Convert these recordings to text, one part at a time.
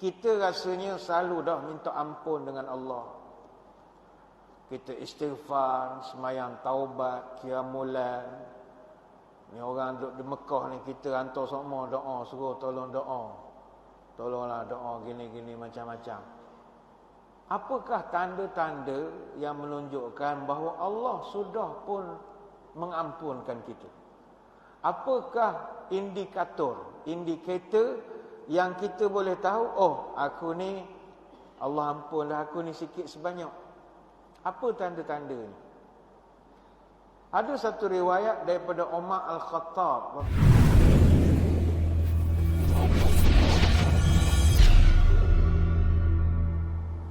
Kita rasanya selalu dah minta ampun dengan Allah. Kita istighfar, semayang taubat, qiyamulan. Ni orang duduk di Mekah ni, kita hantar semua doa, suruh tolong doa. Tolonglah doa gini-gini macam-macam. Apakah tanda-tanda yang menunjukkan bahawa Allah sudah pun mengampunkan kita? Apakah indikator yang kita boleh tahu, oh aku ni Allah ampunlah aku ni sikit sebanyak. Apa tanda-tanda ni? Ada satu riwayat daripada Umar Al-Khattab.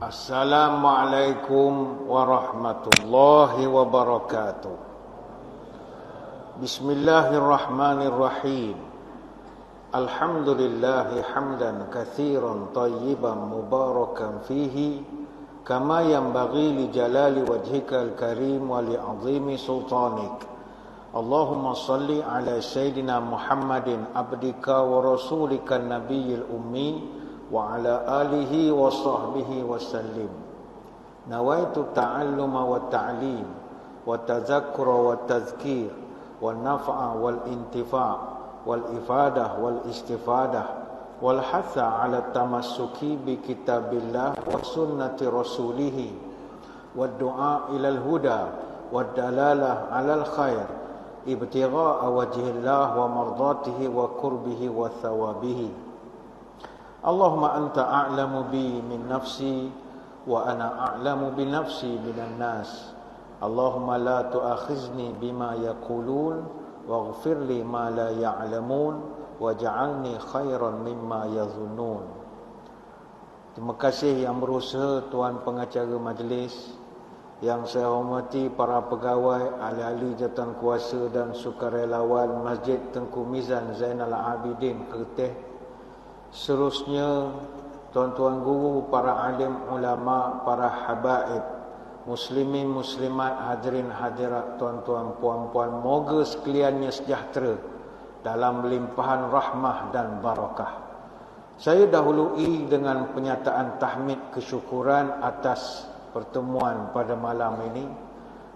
Assalamualaikum warahmatullahi wabarakatuh. Bismillahirrahmanirrahim. Alhamdulillahi hamdan katsiran tayyiban mubarakan fihi kama yanbaghi li jalali wajhikal karim wa li 'azimi sultanik. Allahumma salli ala sayyidina Muhammadin abdika wa rasulika nabiyil ummi wa ala alihi wa sahbihi wa sallim. Nawaitu ta'alluma wa ta'lim wa tazakkura wa tazkir wa naf'a wal intifa' wal ifadah wal istifadah wal hatha ala tamassuki bi kitabillah wa sunnati rasulih wad du'a ilal huda wad dalalah alal khair ibtigha'a wajhillah wa mardatihi wa qurbihi wa thawabihi. Allahumma anta a'lamu bi min nafsi wa ana a'lamu bi nafsi minan nas. Allahumma la tu'akhizni bima yaqulun waghfir li ma la ya'lamun waj'alni khairan mimma yazunnun. Terima kasih yang berusaha tuan pengacara majlis, yang saya hormati para pegawai, ahli-ahli jawatan kuasa dan sukarelawan Masjid Tengku Mizan Zainal Abidin Kerteh. Seterusnya tuan-tuan guru, para alim ulama, para habaib, muslimin muslimat, hadirin hadirat, tuan-tuan puan-puan, moga sekaliannya sejahtera dalam limpahan rahmah dan barakah. Saya dahului dengan penyataan tahmid kesyukuran atas pertemuan pada malam ini,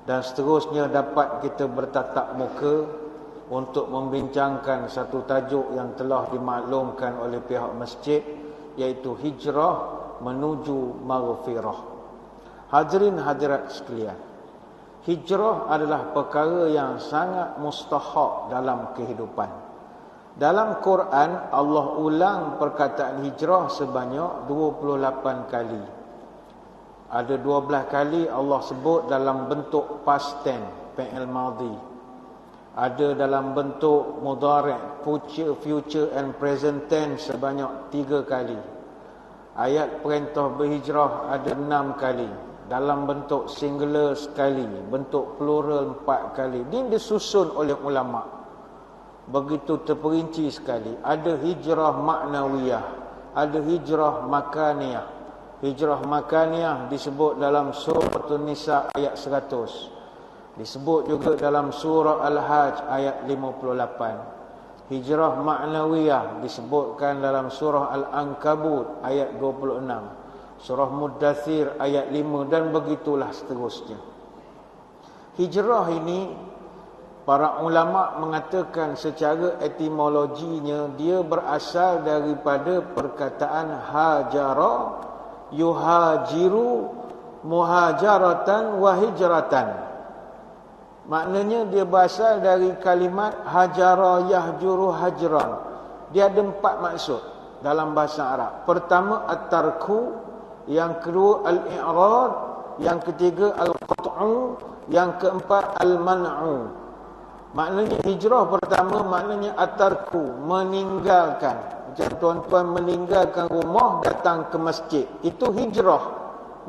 dan seterusnya dapat kita bertatap muka untuk membincangkan satu tajuk yang telah dimaklumkan oleh pihak masjid, iaitu hijrah menuju maghfirah. Hadirin hadirat sekalian, hijrah adalah perkara yang sangat mustahak dalam kehidupan. Dalam Quran, Allah ulang perkataan hijrah sebanyak 28 kali. Ada 12 kali Allah sebut dalam bentuk past tense, fi'il madhi. Ada dalam bentuk mudhari', future and present tense sebanyak 3 kali. Ayat perintah berhijrah ada 6 kali. Dalam bentuk singular sekali, bentuk plural 4 kali. Ini disusun oleh ulama' begitu terperinci sekali. Ada hijrah maknawiyah, ada hijrah makaniyah. Hijrah makaniyah disebut dalam surah An-Nisa ayat 100. Disebut juga dalam surah Al-Hajj ayat 58. Hijrah ma'nawiyah disebutkan dalam surah Al-Ankabut ayat 26. Surah Muddathir ayat 5 dan begitulah seterusnya. Hijrah ini para ulama mengatakan secara etimologinya dia berasal daripada perkataan hajara yuhajiru muhajaratan wa hijratan. Maknanya dia berasal dari kalimat hajara yahjuru hajran. Dia ada 4 maksud dalam bahasa Arab. Pertama at-tarku, yang kedua al-i'rad, yang ketiga al-qat'u, yang keempat al-man'u. Maknanya hijrah pertama maknanya at-tarku, meninggalkan. Macam tuan-tuan meninggalkan rumah datang ke masjid, itu hijrah,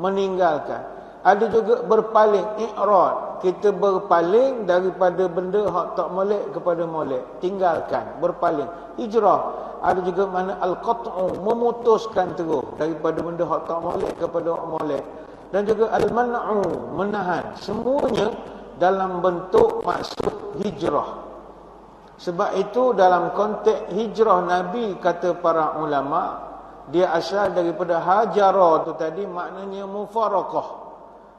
meninggalkan. Ada juga berpaling, i'rad, kita berpaling daripada benda hak tak molek kepada molek, tinggalkan, berpaling, hijrah. Ada juga makna al-qat'u, memutuskan terus daripada benda hak tak molek kepada hak molek. Dan juga al-man'u, menahan. Semuanya dalam bentuk maksud hijrah. Sebab itu dalam konteks hijrah Nabi, kata para ulama, Dia asal daripada hajara tu tadi, maknanya mufaraqah,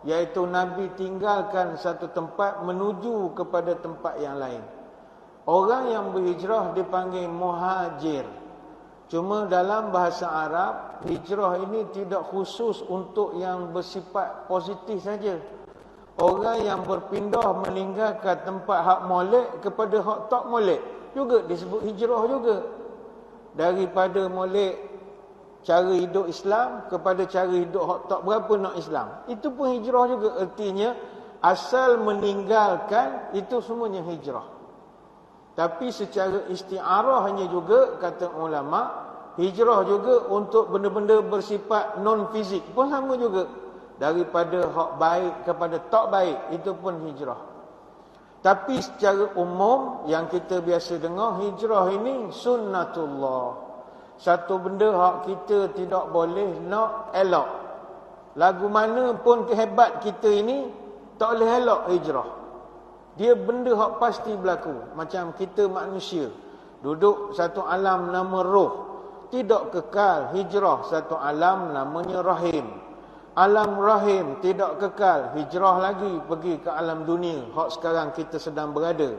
iaitu Nabi tinggalkan satu tempat menuju kepada tempat yang lain. Orang yang berhijrah dipanggil muhajir. Cuma dalam bahasa Arab, hijrah ini tidak khusus untuk yang bersifat positif saja. Orang yang berpindah meninggalkan tempat hak molek kepada hak tak molek juga disebut hijrah juga. Daripada molek cara hidup Islam kepada cara hidup hak tak berapa nak Islam, itu pun hijrah juga. Artinya asal meninggalkan itu semuanya hijrah. Tapi secara isti'arahnya juga, kata ulama, hijrah juga untuk benda-benda bersifat non-fizik pun sama juga. Daripada hak baik kepada tak baik, itu pun hijrah. Tapi secara umum yang kita biasa dengar, hijrah ini sunnatullah. Satu benda hak kita tidak boleh nak elak. Lagu mana pun kehebat kita ini, tak boleh elak hijrah. Dia benda hak pasti berlaku. Macam kita manusia duduk satu alam nama roh, tidak kekal hijrah. Satu alam namanya rahim. Alam rahim tidak kekal, hijrah lagi pergi ke alam dunia, hak sekarang kita sedang berada.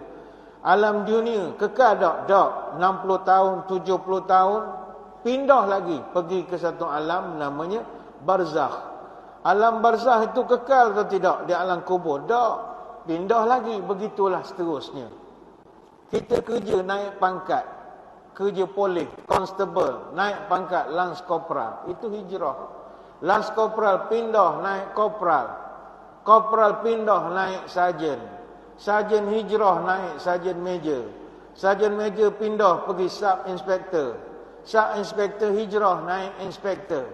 Alam dunia kekal tak? Tak. 60 tahun, 70 tahun, pindah lagi pergi ke satu alam namanya barzakh. Alam barzakh itu kekal atau tidak? Di alam kubur. Tak. Pindah lagi, begitulah seterusnya. Kita kerja naik pangkat, kerja polis, constable, naik pangkat lance corporal, itu hijrah. Lance corporal pindah naik corporal, corporal pindah naik sarjan, sarjan hijrah naik sarjan major, sarjan major pindah pergi sub inspector, sub inspector hijrah naik inspector,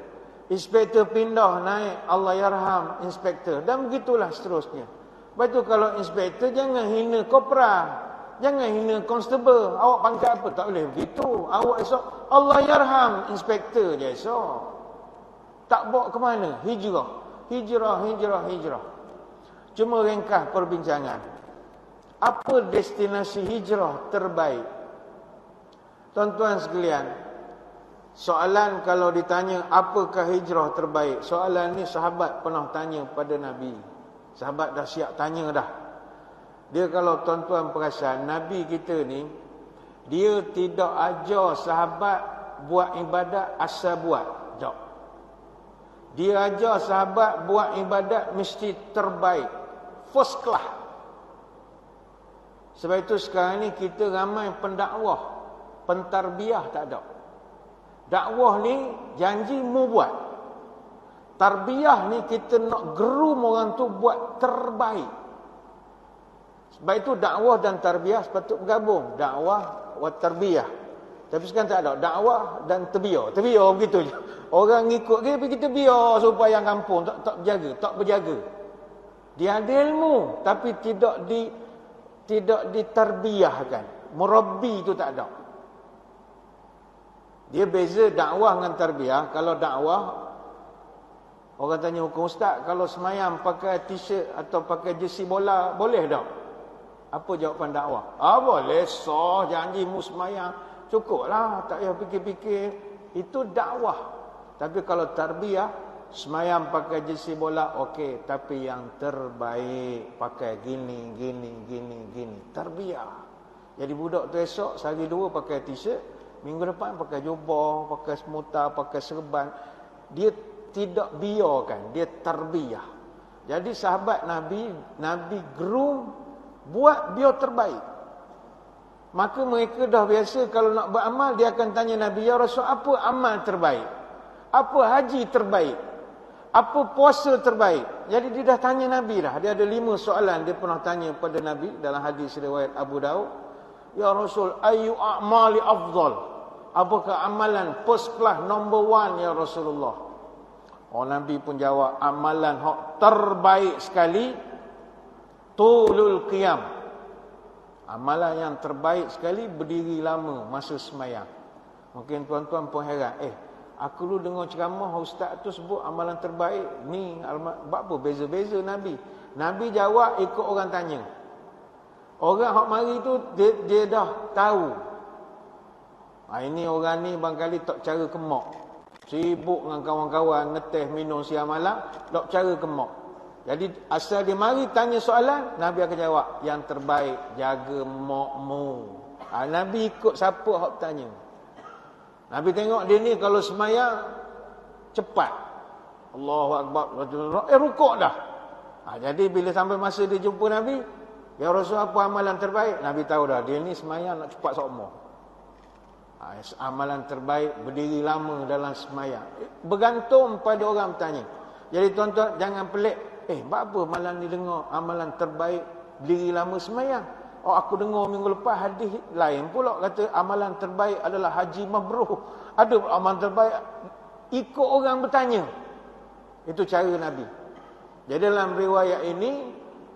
inspector pindah naik Allahyarham inspector, dan begitulah seterusnya. Lepas tu kalau inspektor, jangan hina kopral, jangan hina constable. Awak pangkat apa? Tak boleh begitu. Awak esok Allahyarham inspektor je esok. Tak bawa ke mana? Hijrah. Hijrah, hijrah, hijrah. Cuma ringkas perbincangan. Apa destinasi hijrah terbaik? Tuan-tuan sekalian, soalan kalau ditanya apakah hijrah terbaik, soalan ni sahabat pernah tanya pada Nabi. Sahabat dah siap tanya dah. Dia, kalau tuan-tuan perasan, Nabi kita ni, dia tidak ajar sahabat buat ibadat asal buat. Tak. Dia ajar sahabat buat ibadat mesti terbaik, first class. Sebab itu sekarang ni kita ramai pendakwah, pentarbiah tak ada. Dakwah ni janji mau buat. Tarbiyah ni kita nak groom orang tu buat terbaik. Sebab itu dakwah dan tarbiyah sepatut bergabung. Dakwah wa tarbiyah. Tapi sekarang tak ada. Dakwah dan terbiyah. Terbiyah begitu je. Orang ngikut dia, tapi kita biar supaya yang kampung tak berjaga, tak berjaga. Dia ada ilmu tapi tidak ditarbiyahkan. Murabbi itu tak ada. Dia beza dakwah dengan tarbiyah. Kalau dakwah, orang tanya hukum ustaz, kalau semayang pakai t-shirt atau pakai jersey bola, boleh tak? Apa jawapan dakwah? Boleh, sah, janji mu semayang. Cukuplah, tak payah fikir-fikir. Itu dakwah. Tapi kalau tarbiyah, semayang pakai jersey bola, okey. Tapi yang terbaik, pakai gini, gini, gini, gini. Tarbiyah. Jadi budak tu esok, sehari dua pakai t-shirt, minggu depan pakai jubah, pakai semuta, pakai serban. Dia tidak biarkan, dia tarbiyah. Jadi sahabat Nabi groom buat biar terbaik. Maka mereka dah biasa kalau nak beramal, dia akan tanya Nabi, ya Rasul, apa amal terbaik? Apa haji terbaik? Apa puasa terbaik? Jadi dia dah tanya Nabi dah. Dia ada 5 soalan dia pernah tanya pada Nabi dalam hadis riwayat Abu Daud. Ya Rasul, ayu a'mali afdal? Apakah amalan first class number 1 ya Rasulullah? Nabi pun jawab, amalan hak terbaik sekali tulul qiyam. Amalan yang terbaik sekali berdiri lama masa semayang. Mungkin tuan-tuan pun heran, aku dulu dengar ceramah ustaz tu sebut amalan terbaik ni, apa beza-beza Nabi. Nabi jawab ikut orang tanya. Orang hak mari tu dia dah tahu. Ini orang ni barangkali tak cara kemak. Sibuk dengan kawan-kawan, ngeteh, minum siang malam, dok cara kemak. Jadi asal dia mari tanya soalan, Nabi akan jawab, yang terbaik jaga mokmu. Nabi ikut siapa hak tanya. Nabi tengok dia ni kalau semayang cepat. Allahu Akbar. Rukuk dah. Jadi bila sampai masa dia jumpa Nabi, ya Rasul, apa amalan terbaik? Nabi tahu dah, dia ni semayang nak cepat sokmo. Amalan terbaik berdiri lama dalam semayang. Bergantung pada orang bertanya. Jadi tuan-tuan jangan pelik. Apa malam ni dengar amalan terbaik berdiri lama semayang? Aku dengar minggu lepas hadis lain pula kata amalan terbaik adalah haji mabrur. Ada amalan terbaik ikut orang bertanya. Itu cara Nabi. Jadi dalam riwayat ini,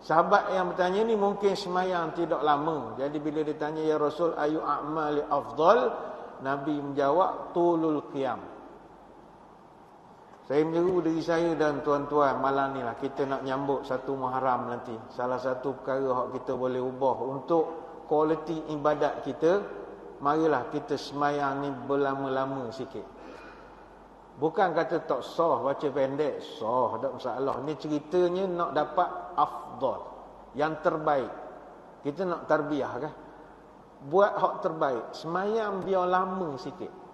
sahabat yang bertanya ni mungkin semayang tidak lama. Jadi bila ditanya, ya Rasul, ayu a'mali afdal? Nabi menjawab, tulul qiyam. Saya menyeru diri saya dan tuan-tuan malam ni lah, kita nak nyambut 1 Muharram nanti. Salah satu perkara yang kita boleh ubah untuk kualiti ibadat kita, marilah kita semayang ni berlama-lama sikit. Bukan kata tak sah baca pendek, sah, tak masalah. Ni ceritanya nak dapat afdal, yang terbaik. Kita nak tarbiyah kan? Buat hak terbaik. Semayang biar lama sikit.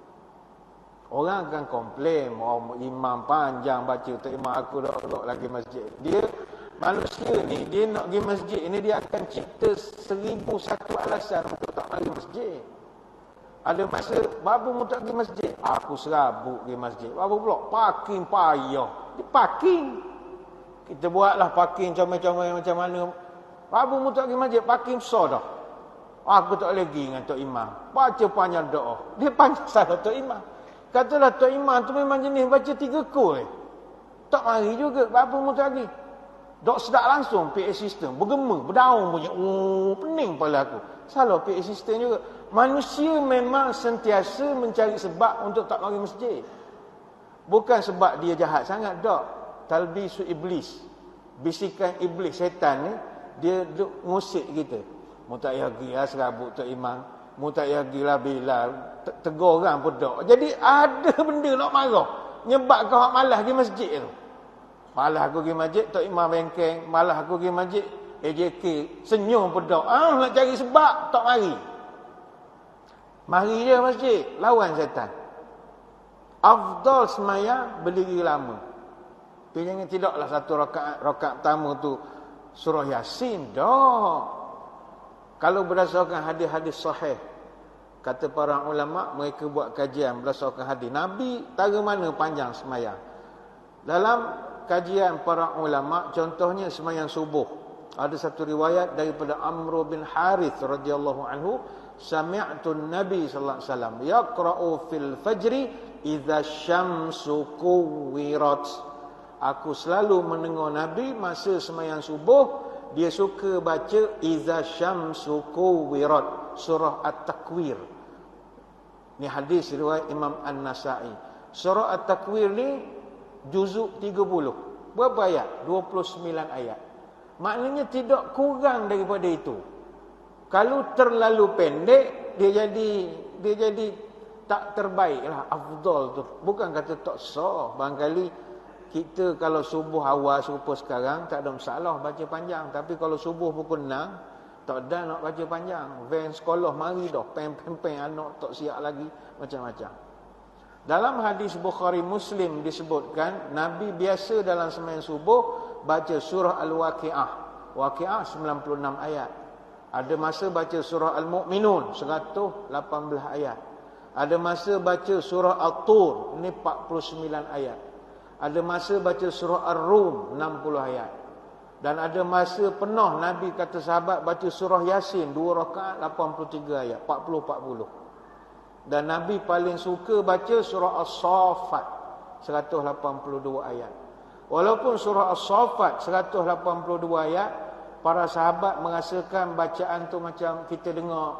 Orang akan komplain, imam panjang baca, tak imam aku duduk lagi masjid. Dia manusia ni, dia nak pergi masjid ni, dia akan cipta 1001 alasan untuk tak pergi masjid. Ada masa, babu mu tak pergi masjid, aku serabut pergi masjid. Babu pula, parking payah. Dia parking. Kita buatlah parking comel-comel macam mana. Babu mu tak pergi masjid, parking besar dah. Aku tak boleh pergi dengan Tok Imam. Baca panjang doa. Dia panjang salah Tok Imam. Katalah Tok Imam tu memang jenis baca 3 kol. Tak mari juga. Apa mu tak lagi? Dok sedap langsung PA system. Bergema, berdaun punya. Pening kepala aku. Salah PA system juga. Manusia memang sentiasa mencari sebab untuk tak mari masjid. Bukan sebab dia jahat sangat. Tak. Talbisu iblis. Bisikan iblis, setan ni. Dia ngusik kita. Mu tak pergi lah serabut Tok Imam. Mu tak pergi lah Bilal. Tegur orang pun tak. Jadi ada benda nak marah. Nyebab kau malas pergi masjid tu. Malas aku pergi masjid, Tok Imam bengkeng. Malas aku pergi masjid, AJK senyum pun tak. Nak cari sebab, tak mari. Mari je masjid. Lawan setan. Afdal semayang berdiri lama. Tapi jangan tidaklah satu rakaat pertama tu surah Yasin. Tak. Kalau berdasarkan hadis-hadis sahih, kata para ulama, mereka buat kajian berdasarkan hadis. Nabi tara mana panjang semayang? Dalam kajian para ulama, contohnya semayang subuh. Ada satu riwayat daripada Amr bin Harith radhiyallahu anhu, sami'tu Nabi sallallahu alaihi wasallam yaqra'u fil fajri idza syamsu kuwirat. Aku selalu mendengar Nabi masa semayang subuh, dia suka baca iza syamsu kuwirat, surah At-Takwir. Ni hadis riwayat Imam An-Nasa'i. Surah At-Takwir ni juzuk 30. Berapa ayat? 29 ayat. Maknanya tidak kurang daripada itu. Kalau terlalu pendek, dia jadi tak terbaiklah, afdal tu. Bukan kata tak sah. Barangkali kita kalau subuh awal serupa sekarang, tak ada masalah baca panjang. Tapi kalau subuh pukul 6, tak ada nak baca panjang. Van sekolah mari dah, peng-peng anak tak siap lagi, macam-macam. Dalam hadis Bukhari Muslim disebutkan, Nabi biasa dalam sembahyang subuh baca surah Al-Waqi'ah. Waqi'ah 96 ayat. Ada masa baca surah Al-Mu'minun 118 ayat. Ada masa baca surah At-Tur, ini 49 ayat. Ada masa baca surah Ar-Rum 60 ayat. Dan ada masa penuh Nabi kata sahabat baca surah Yasin 2 rakaat 83 ayat, 40-40. Dan Nabi paling suka baca surah As-Saffat 182 ayat. Walaupun surah As-Saffat 182 ayat, para sahabat merasakan bacaan tu macam kita dengar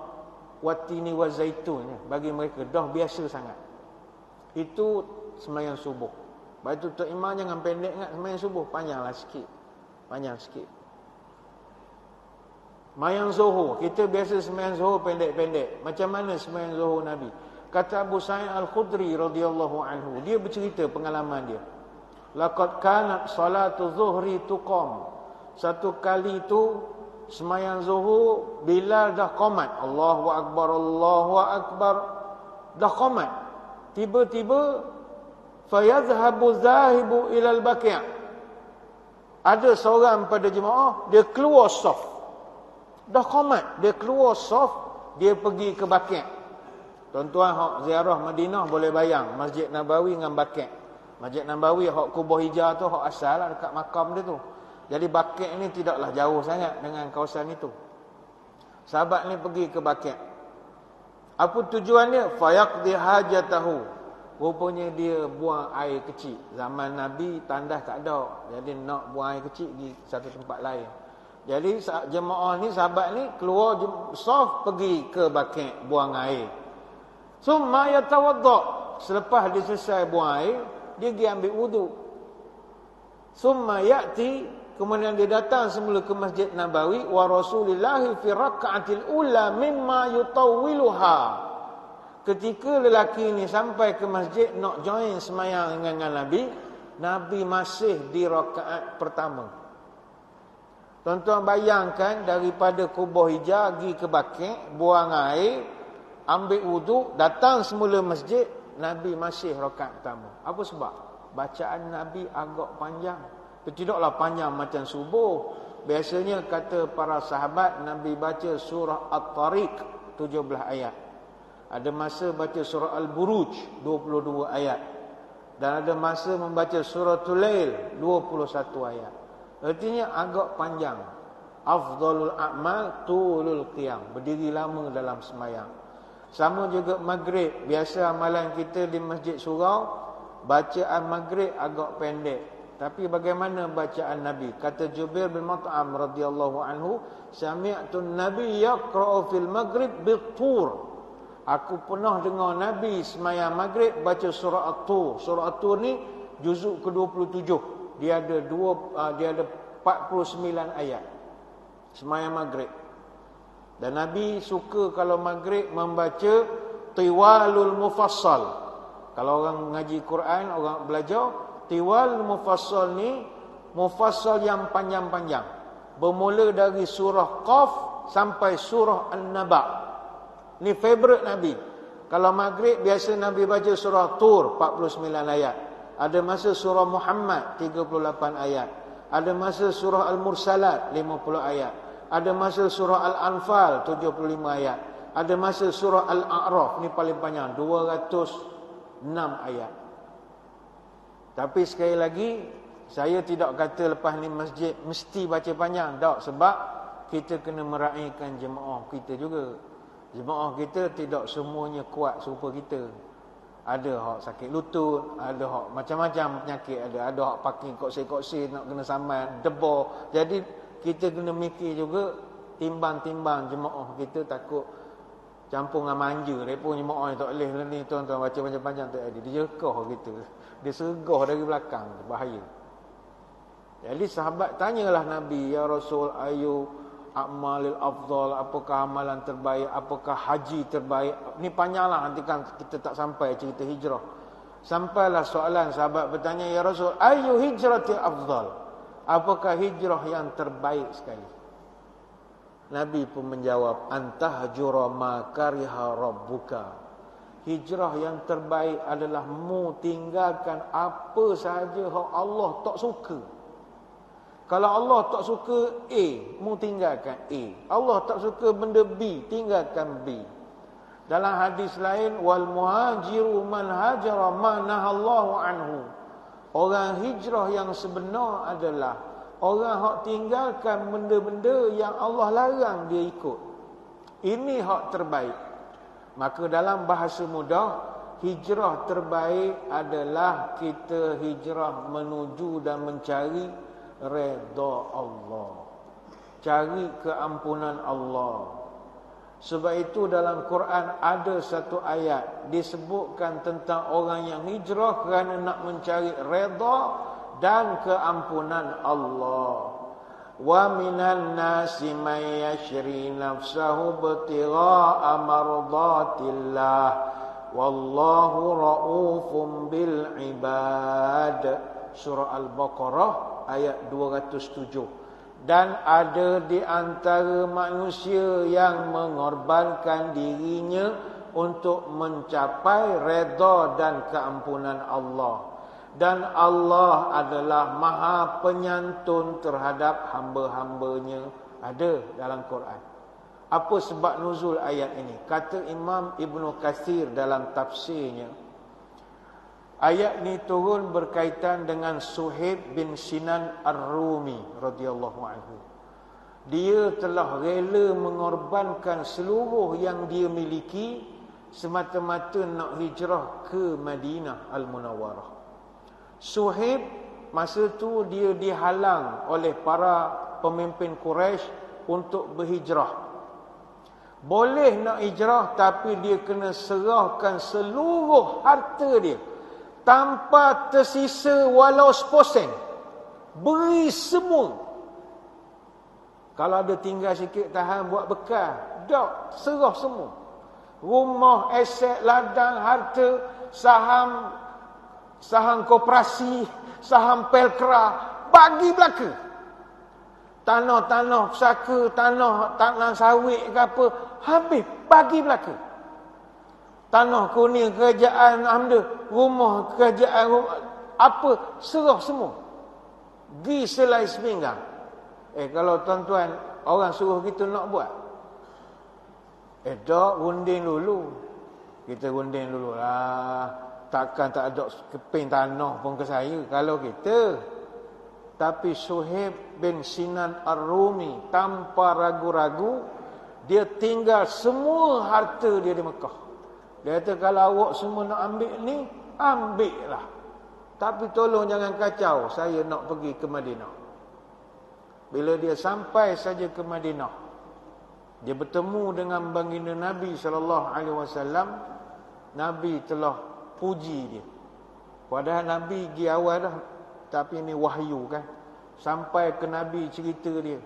watini wa zaitun, bagi mereka dah biasa sangat. Itu sembahyang subuh. Lepas tu Tok Imam jangan pendek sangat sembahyang subuh, panjanglah sikit. Panjang sikit. Sembahyang zuhur, kita biasa sembahyang zuhur pendek-pendek. Macam mana sembahyang zuhur Nabi? Kata Abu Sa'id Al-Khudri radhiyallahu anhu, dia bercerita pengalaman dia. Laqad kanat salatu zuhri tuqam. Satu kali itu semayang zuhur, Bilal dah qamat. Allahu akbar, Allahu akbar. Dah qamat. Tiba-tiba fayadhhabu zahibu ilal baqi'. Ada seorang pada jemaah, dia keluar saf. Dah qamat, dia keluar saf, dia pergi ke Baqi'. Tuan-tuan hak ziarah Madinah boleh bayang Masjid Nabawi dengan Baqi'. Masjid Nabawi hak Kubur Hijrah tu hak asal lah dekat makam dia tu. Jadi Baqi' ni tidaklah jauh sangat dengan kawasan itu. Sahabat ni pergi ke Baqi'. Apa tujuannya? Fayaqdi hajatahu. Rupanya dia buang air kecil. Zaman Nabi tandas tak ada. Jadi nak buang air kecil di satu tempat lain. Jadi jemaah ni, sahabat ni keluar saf pergi ke Baqi' buang air. Summa yatawadda. Selepas dia selesai buang air, dia pergi ambil wudu. Summa ya'ti, kemudian dia datang semula ke Masjid Nabawi, wa Rasulillahi fi raka'atil ula mimma yutawwiluha. Ketika lelaki ni sampai ke masjid nak join semayang dengan Nabi, Nabi masih di rakaat pertama. Tuan-tuan bayangkan daripada Kubur Hijrah pergi ke Baqi', buang air, ambil wudu, datang semula masjid, Nabi masih rakaat pertama. Apa sebab? Bacaan Nabi agak panjang. Tidaklah panjang macam subuh. Biasanya kata para sahabat, Nabi baca surah At-Tariq 17 ayat. Ada masa baca surah Al-Buruj 22 ayat. Dan ada masa membaca surah Tulail 21 ayat. Artinya agak panjang. Afdalul a'mal tulul qiyam. Berdiri lama dalam semayang. Sama juga maghrib. Biasa amalan kita di Masjid Surau, bacaan maghrib agak pendek. Tapi bagaimana bacaan Nabi? Kata Jubair bin Mut'am radhiyallahu anhu, sami'tun Nabi yaqra'u fil maghrib bit-tur. Aku pernah dengar Nabi semayang maghrib baca surah At-Tur. Surah At-Tur ni juzuk ke-27. Dia ada 49 ayat. Semayang maghrib. Dan Nabi suka kalau maghrib membaca Tiwalul Mufassal. Kalau orang ngaji Quran, orang belajar, Tiwalul Mufassal ni mufassal yang panjang-panjang. Bermula dari surah Qaf sampai surah An-Naba. Ni favorite Nabi. Kalau maghrib biasa Nabi baca surah Tur 49 ayat. Ada masa surah Muhammad 38 ayat. Ada masa surah Al-Mursalat 50 ayat. Ada masa surah Al-Anfal 75 ayat. Ada masa surah Al-A'raf, ni paling panjang, 206 ayat. Tapi sekali lagi, saya tidak kata lepas ni masjid mesti baca panjang. Tak, sebab kita kena meraihkan jemaah kita juga. Jemaah kita tidak semuanya kuat serupa kita. Ada hak sakit lutut, ada hak macam-macam penyakit, ada hak parking koksi-koksi nak kena saman, debar. Jadi kita kena mikir juga, timbang-timbang jemaah kita, takut campur dengan manja. Mereka jemaah yang tak boleh ni, tuan-tuan baca panjang-panjang tak ada. Dia jekah kita. Dia sergah dari belakang, bahaya. Jadi sahabat tanyalah Nabi, ya Rasul, ayu a'malil afdal, apakah amalan terbaik, apakah haji terbaik. Ni panjanglah, nanti kan kita tak sampai cerita hijrah. Sampailah soalan sahabat bertanya, ya Rasul, ayu hijrati afdal, apakah hijrah yang terbaik sekali? Nabi pun menjawab, antahjura ma kariha rabbuka. Hijrah yang terbaik adalah mu tinggalkan apa sahaja yang Allah tak suka. Kalau Allah tak suka A, mu tinggalkan A. Allah tak suka benda B, tinggalkan B. Dalam hadis lain, wal muhajiru man hajara ma nahallahu anhu. Orang hijrah yang sebenar adalah orang hak tinggalkan benda-benda yang Allah larang dia ikut. Ini hak terbaik. Maka dalam bahasa mudah, hijrah terbaik adalah kita hijrah menuju dan mencari redha Allah. Cari keampunan Allah. Sebab itu dalam Quran ada satu ayat disebutkan tentang orang yang hijrah kerana nak mencari redha dan keampunan Allah. Wa minan nasi may yashri nafsahu ibtigha'a mardatillah wallahu raufum bil ibad. Surah Al-Baqarah ayat 207. Dan ada di antara manusia yang mengorbankan dirinya untuk mencapai redha dan keampunan Allah. Dan Allah adalah Maha Penyantun terhadap hamba-hambanya. Ada dalam Quran. Apa sebab nuzul ayat ini? Kata Imam Ibn Katsir dalam tafsirnya, ayat ini turun berkaitan dengan Suhaib bin Sinan Ar-Rumi radhiyallahu anhu. Dia telah rela mengorbankan seluruh yang dia miliki semata-mata nak hijrah ke Madinah Al-Munawwarah. Suhaib masa tu dia dihalang oleh para pemimpin Quraisy untuk berhijrah. Boleh nak hijrah tapi dia kena serahkan seluruh harta dia tanpa tersisa walau seposen. Beri semua. Kalau ada tinggal sikit tahan buat bekal. Tak, serah semua. Rumah, aset, ladang, harta, saham koperasi, saham pelkra, bagi belaka. Tanah pusaka, tanah sawit ke apa, habis bagi belaka. Tanah kuning kerajaan Hamda, rumah kerajaan apa, serah semua. Gi selai sepinggang. Kalau tuan-tuan orang suruh kita nak buat, tak, runding dulu. Kita runding dulu lah. Takkan tak ada keping tanah pun ke saya kalau kita. Tapi Suhaib bin Sinan Ar-Rumi tanpa ragu-ragu dia tinggal semua harta dia di Mekah. Dia kata kalau awak semua nak ambil ni, ambillah. Tapi tolong jangan kacau, saya nak pergi ke Madinah. Bila dia sampai saja ke Madinah, dia bertemu dengan baginda Nabi SAW. Nabi telah puji dia. Padahal Nabi pergi awal dah, tapi ini wahyu kan. Sampai ke Nabi cerita dia.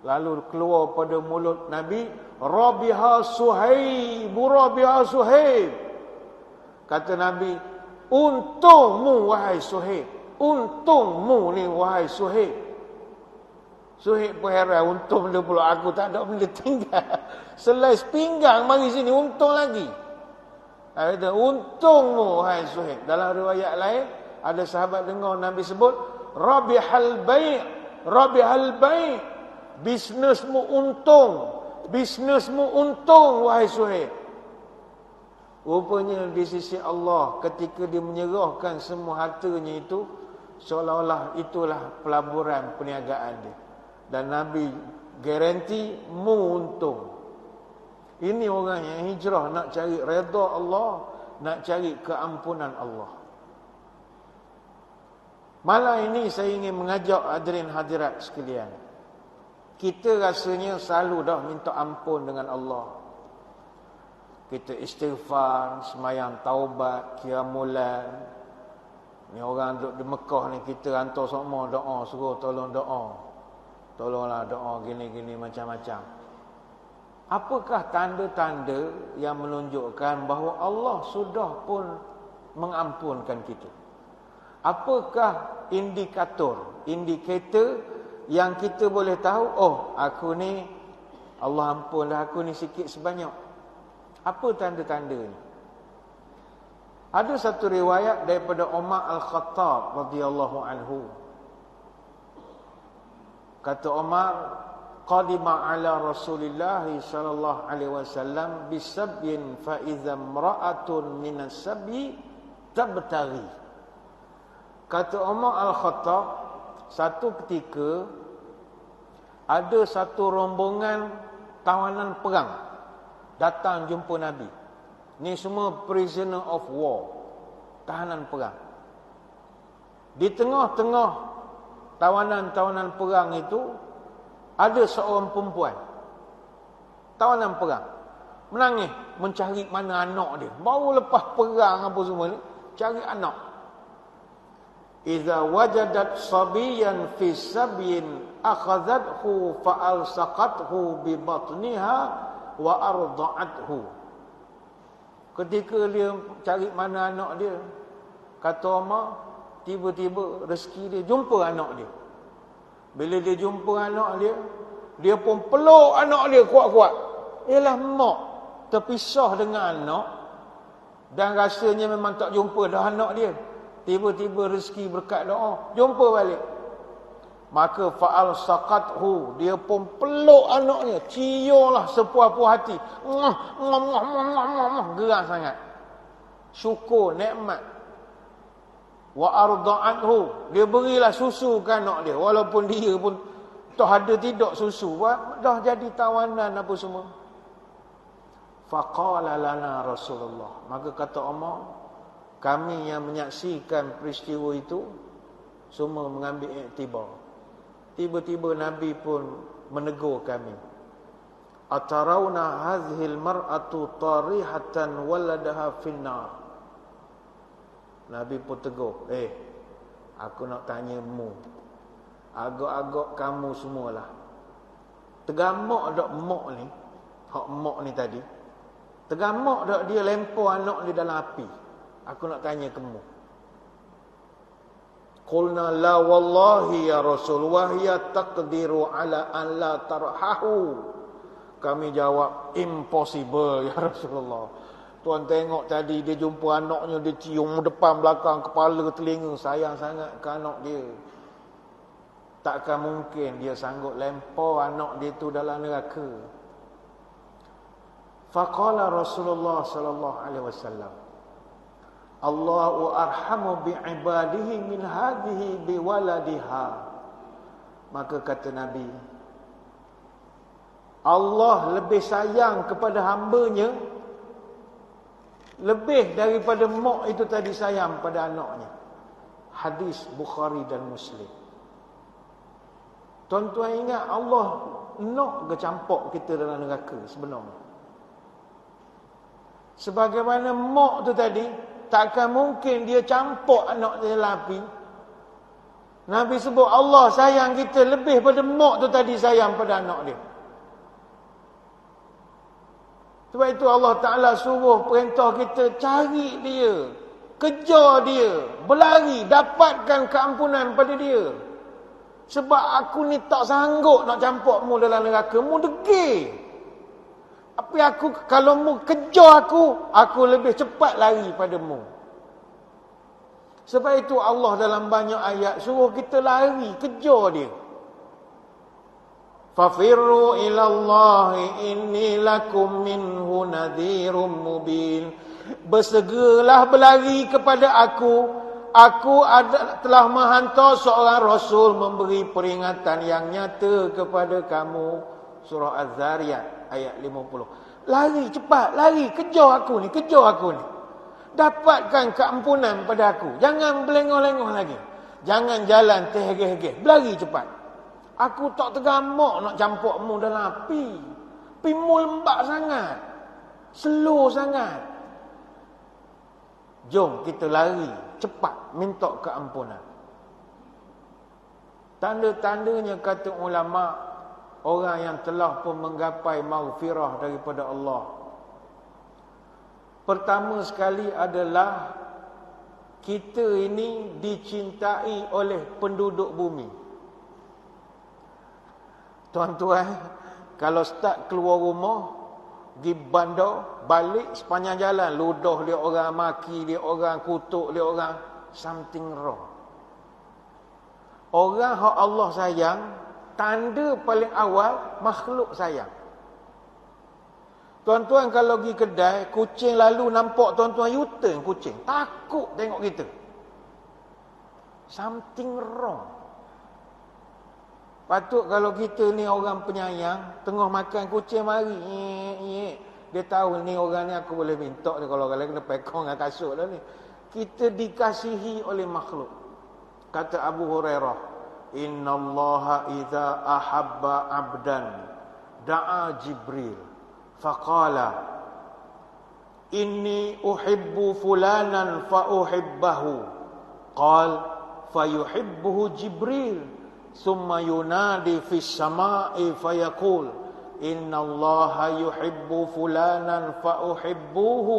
Lalu keluar pada mulut Nabi, Rabiha Suhaib, Rabiha Suhaib. Kata Nabi, untungmu wahai Suhaib. Untungmu ni wahai Suhaib. Suhaib pun heran, untung benda pula aku tak ada benda tinggal. Selai sepinggang mari sini, untung lagi. Kata, untungmu wahai Suhaib. Dalam riwayat lain, ada sahabat dengar Nabi sebut, Rabihal bai', Rabihal bai'. Bisnesmu untung. Bisnesmu untung wahai Suhaib. Rupanya di sisi Allah ketika dia menyerahkan semua hartanya itu, seolah-olah itulah pelaburan perniagaan dia. Dan Nabi garanti mu untung. Ini orang yang hijrah nak cari redha Allah, nak cari keampunan Allah. Malam ini saya ingin mengajak hadirin hadirat sekalian. Kita rasanya selalu dah minta ampun dengan Allah. Kita istighfar, semayang taubat, qiyamulan. Ni orang duduk di Mekah ni, kita hantar semua doa, suruh tolong doa. Tolonglah doa gini-gini macam-macam. Apakah tanda-tanda yang menunjukkan bahawa Allah sudah pun mengampunkan kita? Apakah indikator yang kita boleh tahu, oh aku ni Allah ampun dah aku ni sikit sebanyak. Apa tanda-tanda ni? Ada satu riwayat daripada Umar Al-Khattab radhiyallahu anhu. Kata Umar, qadima ala Rasulillah sallallahu alaihi wasallam bisabyin fa idza imra'atun minas sabyi tabtaghi. Kata Umar Al-Khattab, satu ketika ada satu rombongan tawanan perang datang jumpa Nabi. Ni semua prisoner of war, tahanan perang. Di tengah-tengah tawanan-tawanan perang itu ada seorang perempuan tawanan perang, menangis mencari mana anak dia. Baru lepas perang apa semua ni, cari anak. Idza wajadat sabiyan fi sabyin akhadhathu fa alsaqathu bi batniha wa arda'athu. Ketika dia cari mana anak dia, kata Umar, tiba-tiba rezeki dia jumpa anak dia. Bila dia jumpa anak dia, dia pun peluk anak dia kuat-kuat. Ialah mak terpisah dengan anak dan rasanya memang tak jumpa dah anak dia. Tiba-tiba rezeki berkat doa, jumpa balik. Maka fa'al saqathu, dia pun peluk anaknya, ciumlah sepuas-puas hati. Gerak sangat. Syukur nikmat. Wa arda'athu, dia berilah susu ke anak dia walaupun dia pun tak ada tidak susu, dah jadi tawanan apa semua. Faqala lana Rasulullah, maka kata Umar, kami yang menyaksikan peristiwa itu semua mengambil iktibar. Tiba-tiba Nabi pun menegur kami. Atarawna hadhil mar'atu tarihatan waladaha finnar. Nabi pun tegur, aku nak tanya mu, agak-agak kamu semualah, tegamak tak mak ni, hak mak ni tadi, tegamak tak dia lempar anak dia dalam api? Aku nak tanya kamu. Qulna la wallahi ya Rasul wa hiya taqdiru ala an la tarhahu. Kami jawab, impossible ya Rasulullah. Tuan tengok tadi dia jumpa anaknya, dia cium depan belakang, kepala, telinga, sayang sangat ke anak dia. Takkan mungkin dia sanggup lempar anak dia tu dalam neraka. Faqala Rasulullah sallallahu alaihi wasallam, Allahu arhamu bi'ibadihi min hadhihi biwaladiha. Maka kata Nabi, Allah lebih sayang kepada hambanya lebih daripada mak itu tadi sayang pada anaknya. Hadis Bukhari dan Muslim. Tuan-tuan ingat, Allah nak ke campak kita dalam neraka sebenarnya. Sebagaimana mak tu tadi, takkan mungkin dia campak anak dia dalam api. Nabi sebut Allah sayang kita lebih pada mak tu tadi sayang pada anak dia. Sebab itu Allah Ta'ala suruh perintah kita cari dia, kejar dia, berlari, dapatkan keampunan pada dia. Sebab aku ni tak sanggup nak campak mu dalam neraka, mu degil. Tapi aku, kalau mu kejar aku lebih cepat lari pada mu. Sebab itu Allah dalam banyak ayat suruh kita lari, kejar dia. Fafirru ilallahi inni lakum minhu nadhirum mubin. Bersegeralah berlari kepada aku. Aku telah menghantar seorang Rasul memberi peringatan yang nyata kepada kamu. Surah Az-Zariyat ayat 50. Lari cepat, lari, kejar aku ni, kejar aku ni. Dapatkan keampunan pada aku. Jangan belengah-lengah lagi. Jangan jalan terhegeh-hegeh. Berlari cepat. Aku tak tergamak nak campak mu dalam api. Api mu lembab sangat. Slow sangat. Jom kita lari cepat minta keampunan. Tanda-tandanya kata ulama, orang yang telah pun menggapai maghfirah daripada Allah. Pertama sekali adalah kita ini dicintai oleh penduduk bumi. Tuan-tuan, kalau start keluar rumah, pergi bandar, balik sepanjang jalan, ludah dia orang, maki dia orang, kutuk dia orang, something wrong. Orang hak Allah sayang, tanda paling awal, makhluk sayang. Tuan-tuan kalau pergi kedai, kucing lalu nampak tuan-tuan U-turn kucing, takut tengok kita. Something wrong. Patut kalau kita ni orang penyayang, tengah makan kucing mari, dia tahu ni orang ni aku boleh minta dia, kalau orang lain kena pekong dengan kasut dah ni. Kita dikasihi oleh makhluk. Kata Abu Hurairah, innallaha idza ahabba 'abdan da'a Jibril faqala inni uhibbu fulanan fa uhibbahu qal fayuhibbuhu Jibril summa yunadi fis sama'i fayaqul innallaha yuhibbu fulanan fa uhibbuhu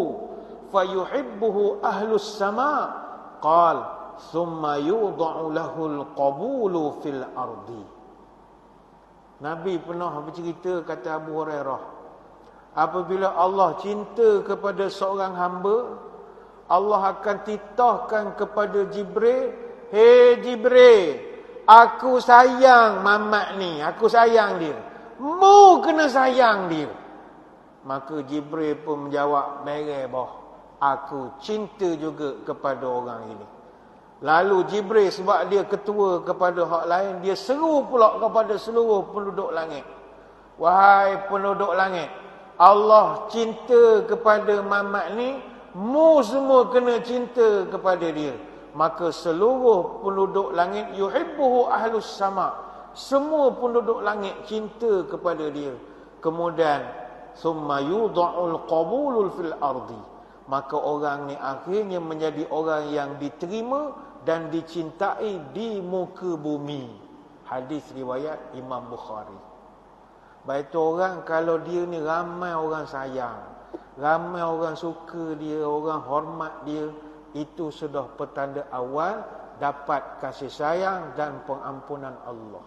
fayuhibbuhu ahlus sama. Qal thumma yudha'u lahul qabulu fil ardi. Nabi pernah bercerita, kata Abu Hurairah, apabila Allah cinta kepada seorang hamba, Allah akan titahkan kepada Jibril, "Hei Jibril, aku sayang Mamat ni, aku sayang dia. Mu kena sayang dia." Maka Jibril pun menjawab, "Mereh boh, aku cinta juga kepada orang ini." Lalu Jibril, sebab dia ketua kepada hak lain, dia seru pula kepada seluruh penduduk langit, "Wahai penduduk langit, Allah cinta kepada Mamat ni, mu semua kena cinta kepada dia." Maka seluruh penduduk langit, yuhibbuhu ahlus sama, semua penduduk langit cinta kepada dia. Kemudian summa yudha'ul qabulul fil ardi, maka orang ni akhirnya menjadi orang yang diterima dan dicintai di muka bumi. Hadis riwayat Imam Bukhari. Baik tu orang, kalau dia ni ramai orang sayang, ramai orang suka dia, orang hormat dia, itu sudah petanda awal dapat kasih sayang dan pengampunan Allah.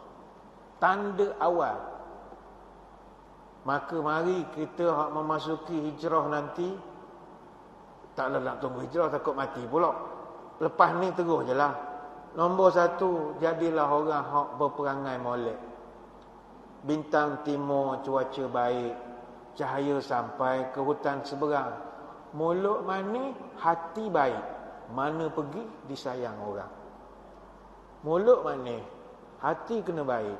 Tanda awal. Maka mari kita hak memasuki hijrah nanti, taklah nak tunggu hijrah, takut mati pula. Lepas ni terus je lah. Nombor 1, jadilah orang hak berperangai molek. Bintang timur, cuaca baik, cahaya sampai ke hutan seberang. Mulut manis, hati baik. Mana pergi, disayang orang. Mulut manis, hati kena baik.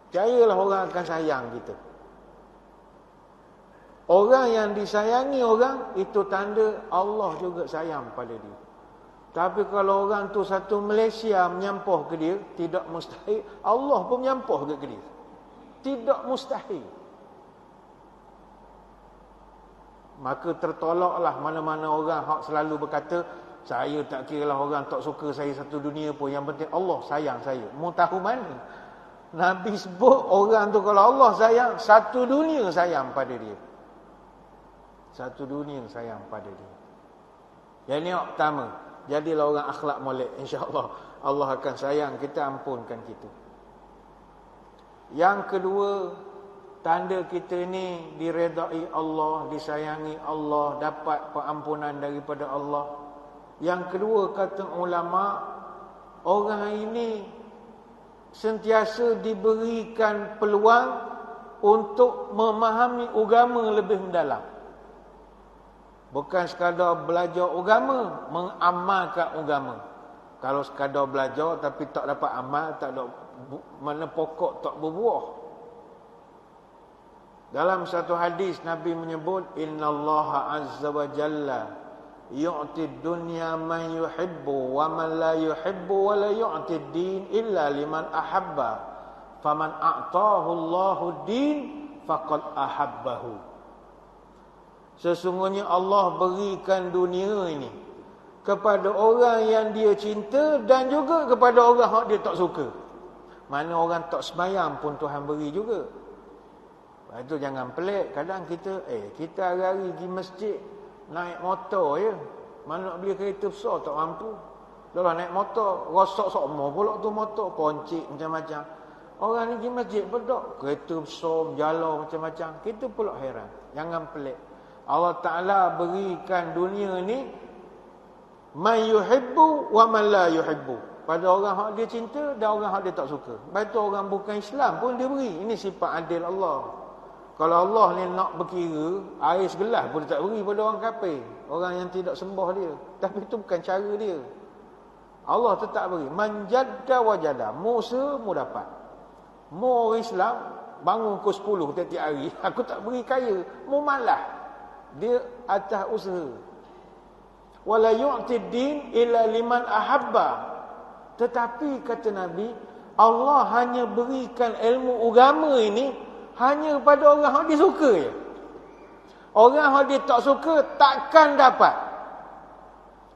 Percayalah orang akan sayang kita. Orang yang disayangi orang, itu tanda Allah juga sayang pada dia. Tapi kalau orang tu satu Malaysia menyampah ke dia, tidak mustahil Allah pun menyampah ke dia. Tidak mustahil. Maka tertolaklah mana-mana orang hak selalu berkata, "Saya tak kira lah orang tak suka saya satu dunia pun, yang penting Allah sayang saya." Mu tahu mana? Nabi sebut orang tu kalau Allah sayang, satu dunia sayang pada dia. Satu dunia sayang pada dia. Yang ini yang pertama, jadilah orang akhlak molek, insya-Allah Allah akan sayang kita, ampunkan kita. Yang kedua, tanda kita ni diredai Allah, disayangi Allah, dapat pengampunan daripada Allah. Yang kedua, kata ulama, orang ini sentiasa diberikan peluang untuk memahami agama lebih mendalam. Bukan sekadar belajar agama, mengamalkan agama. Kalau sekadar belajar tapi tak dapat amal, tak ada mana pokok tak berbuah. Dalam satu hadis Nabi menyebut, "Innallaha azza wa jalla yu'ti dunya man yuhibbu wa man la yuhibbu wa la yu'ti ad-din illa liman ahabba. Faman a'tahu Allahu ad-din faqad ahabbahu." Sesungguhnya Allah berikan dunia ini kepada orang yang dia cinta dan juga kepada orang yang dia tak suka. Mana orang tak sembahyang pun Tuhan beri juga. Itu jangan pelik. Kadang kita kita hari-hari pergi masjid naik motor je. Mana nak beli kereta besar tak mampu. Dah naik motor, rosak semua pula tu motor, poncik macam-macam. Orang ni pergi masjid bedak, kereta besar, berjalan macam-macam. Kita pula heran. Jangan pelik. Allah Ta'ala berikan dunia ni man yuhibbu wa man la yuhibbu, pada orang yang dia cinta dan orang yang dia tak suka. Baik tu orang bukan Islam pun dia beri. Ini sifat adil Allah. Kalau Allah ni nak berkira, air segelas pun dia tak beri pada orang kafir, orang yang tidak sembah dia. Tapi itu bukan cara dia. Allah tetap beri. Man jadda wajada, mu mu dapat. Mu orang Islam bangun pukul 10 tiap-tiap hari, aku tak beri kaya, mu malah. Dia atas usaha. Wala yu'tid din illa liman ahabba. Tetapi kata Nabi, Allah hanya berikan ilmu agama ini hanya pada orang yang dia suka je. Orang yang dia tak suka takkan dapat.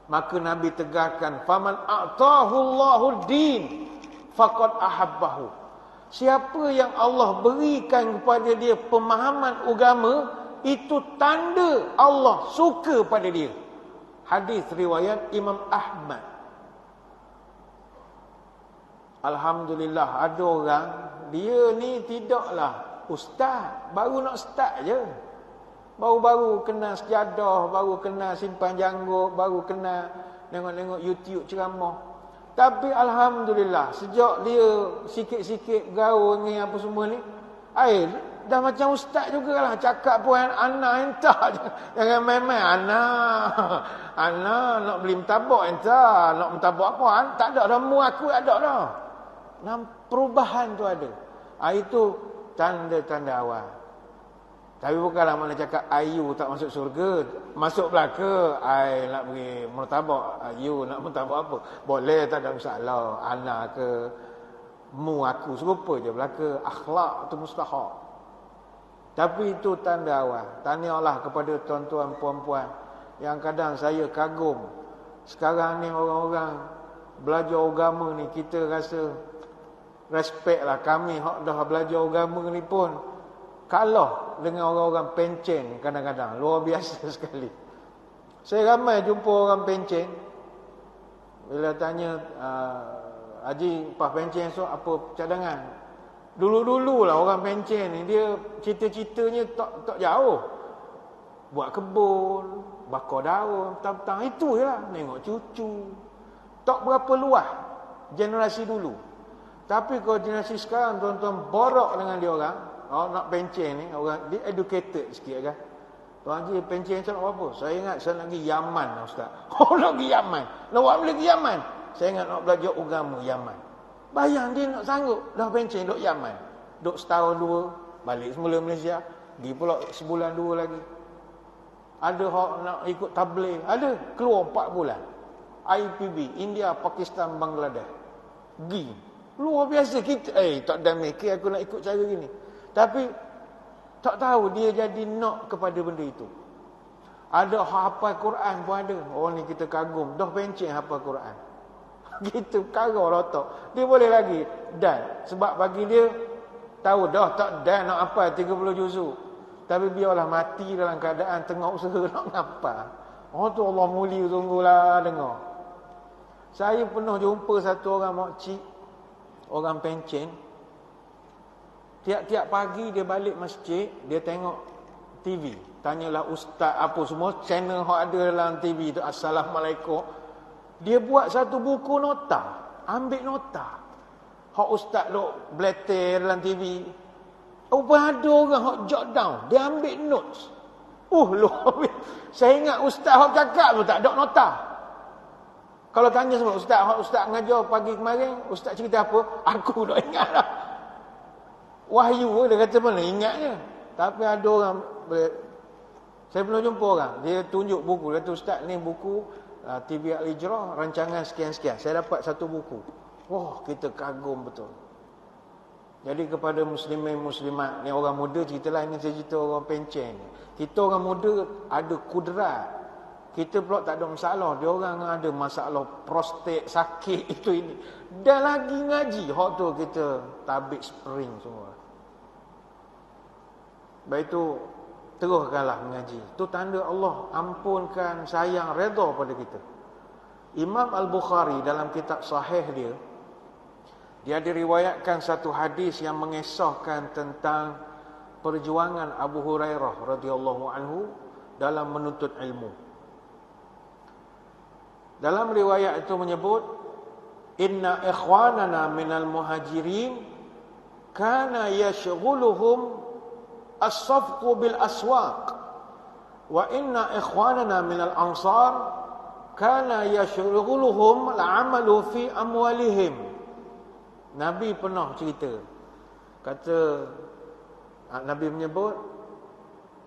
Maka Nabi tegaskan, faman a'tahu Allahu din faqad ahabbahu. Siapa yang Allah berikan kepada dia pemahaman agama, itu tanda Allah suka pada dia. Hadis riwayat Imam Ahmad. Alhamdulillah, ada orang dia ni tidaklah ustaz, baru nak start je. Baru-baru kena sejadah, baru kena simpan janggut, baru kena tengok-tengok YouTube ceramah. Tapi alhamdulillah, sejak dia sikit-sikit gaul ni apa semua ni, dah macam ustaz jugalah. Cakap pun anak entah. Jangan main-main anak nak beli mentabak entah, nak mentabak apa? Tak ada dah, mu aku ada dah. Perubahan tu ada. Itu tanda-tanda awal. Tapi bukanlah mana cakap ayu tak masuk surga, masuk belaka. Nak pergi murtabak, ayu nak murtabak apa? Boleh, tak ada masalah. Anak ke mu aku serupa je belaka. Akhlak tu mustahak. Tapi itu tanda awal. Tahniahlah kepada tuan-tuan puan-puan yang kadang saya kagum. Sekarang ni orang-orang belajar agama ni, kita rasa respect lah. Kami hak dah belajar agama ni pun kalah dengan orang-orang pencen kadang-kadang. Luar biasa sekali. Saya ramai jumpa orang pencen. Bila tanya, Haji, pas pencen so apa cadangan? Dulu-dulu lah orang pencen ni, dia cita-citanya tak jauh. Buat kebun, bakar daun, petang-petang. Itu je lah. Tengok cucu. Tak berapa luas generasi dulu. Tapi kalau generasi sekarang, tuan-tuan borak dengan dia orang. Nak pencen ni, orang dia educated sikit kan. Tuan Haji, pencen saya nak apa? Saya ingat saya nak pergi Yaman lah, Ustaz. Nak pergi Yaman. Nak buat boleh pergi Yaman. Saya ingat nak belajar agama Yaman. Bayang dia nak sanggup dah pencen duduk Yaman. Duduk setahun dua, balik semula Malaysia. Pergi pula sebulan dua lagi. Ada hak nak ikut tabligh. Ada, keluar 4 bulan. IPB, India, Pakistan, Bangladesh. Pergi. Luar biasa kita. Tak ada mikir aku nak ikut cara gini. Tapi tak tahu dia jadi nak kepada benda itu. Ada hafal Quran pun ada. Ni kita kagum. Dah pencen hafal Quran. Gitu karau rotok. Dia boleh lagi. Dan sebab bagi dia tahu dah tak dan nak hafal 30 juzuk. Tapi biarlah mati dalam keadaan tengah usaha nak hafal. Tu Allah mulia sungguhlah dengar. Saya pernah jumpa satu orang makcik, orang pencen. Tiap-tiap pagi dia balik masjid, dia tengok TV. Tanyalah ustaz apa semua, channel yang ada dalam TV tu, Assalamualaikum. Dia buat satu buku nota, ambil nota. Hak ustaz duk beletir dalam TV. Ada orang hak jot down, dia ambil notes. Luar biasa. Saya ingat ustaz hak cakap pun tak ada nota. Kalau tanya semua, ustaz ngajar pagi kemarin, ustaz cerita apa? Aku tak ingat lah. Wahyu dia kata mana ingatnya. Tapi ada orang, saya pernah jumpa orang, dia tunjuk buku, dia kata ustaz ni buku TV Al-Hijrah rancangan sekian-sekian. Saya dapat satu buku. Kita kagum betul. Jadi kepada muslimin muslimat ni, orang muda ceritalah, ini saya cerita orang pencen. Kita orang muda ada kudrat. Kita pula tak ada masalah. Dia orang ada masalah prostat, sakit itu ini. Dan lagi ngaji, hak tu kita tabik spring semua. Baik itu, teruskanlah mengaji. Itu tanda Allah ampunkan, sayang, redha pada kita. Imam Al-Bukhari dalam kitab sahih dia diriwayatkan satu hadis yang mengesahkan tentang perjuangan Abu Hurairah radhiyallahu anhu dalam menuntut ilmu. Dalam riwayat itu menyebut, inna ikhwanana minal muhajirin kana yashghuluhum as-safqu bil aswaq wa inna ikhwanana minal ansar kana yashghuluhum al-amalu fi amwalihim. Nabi pernah cerita, kata Nabi menyebut,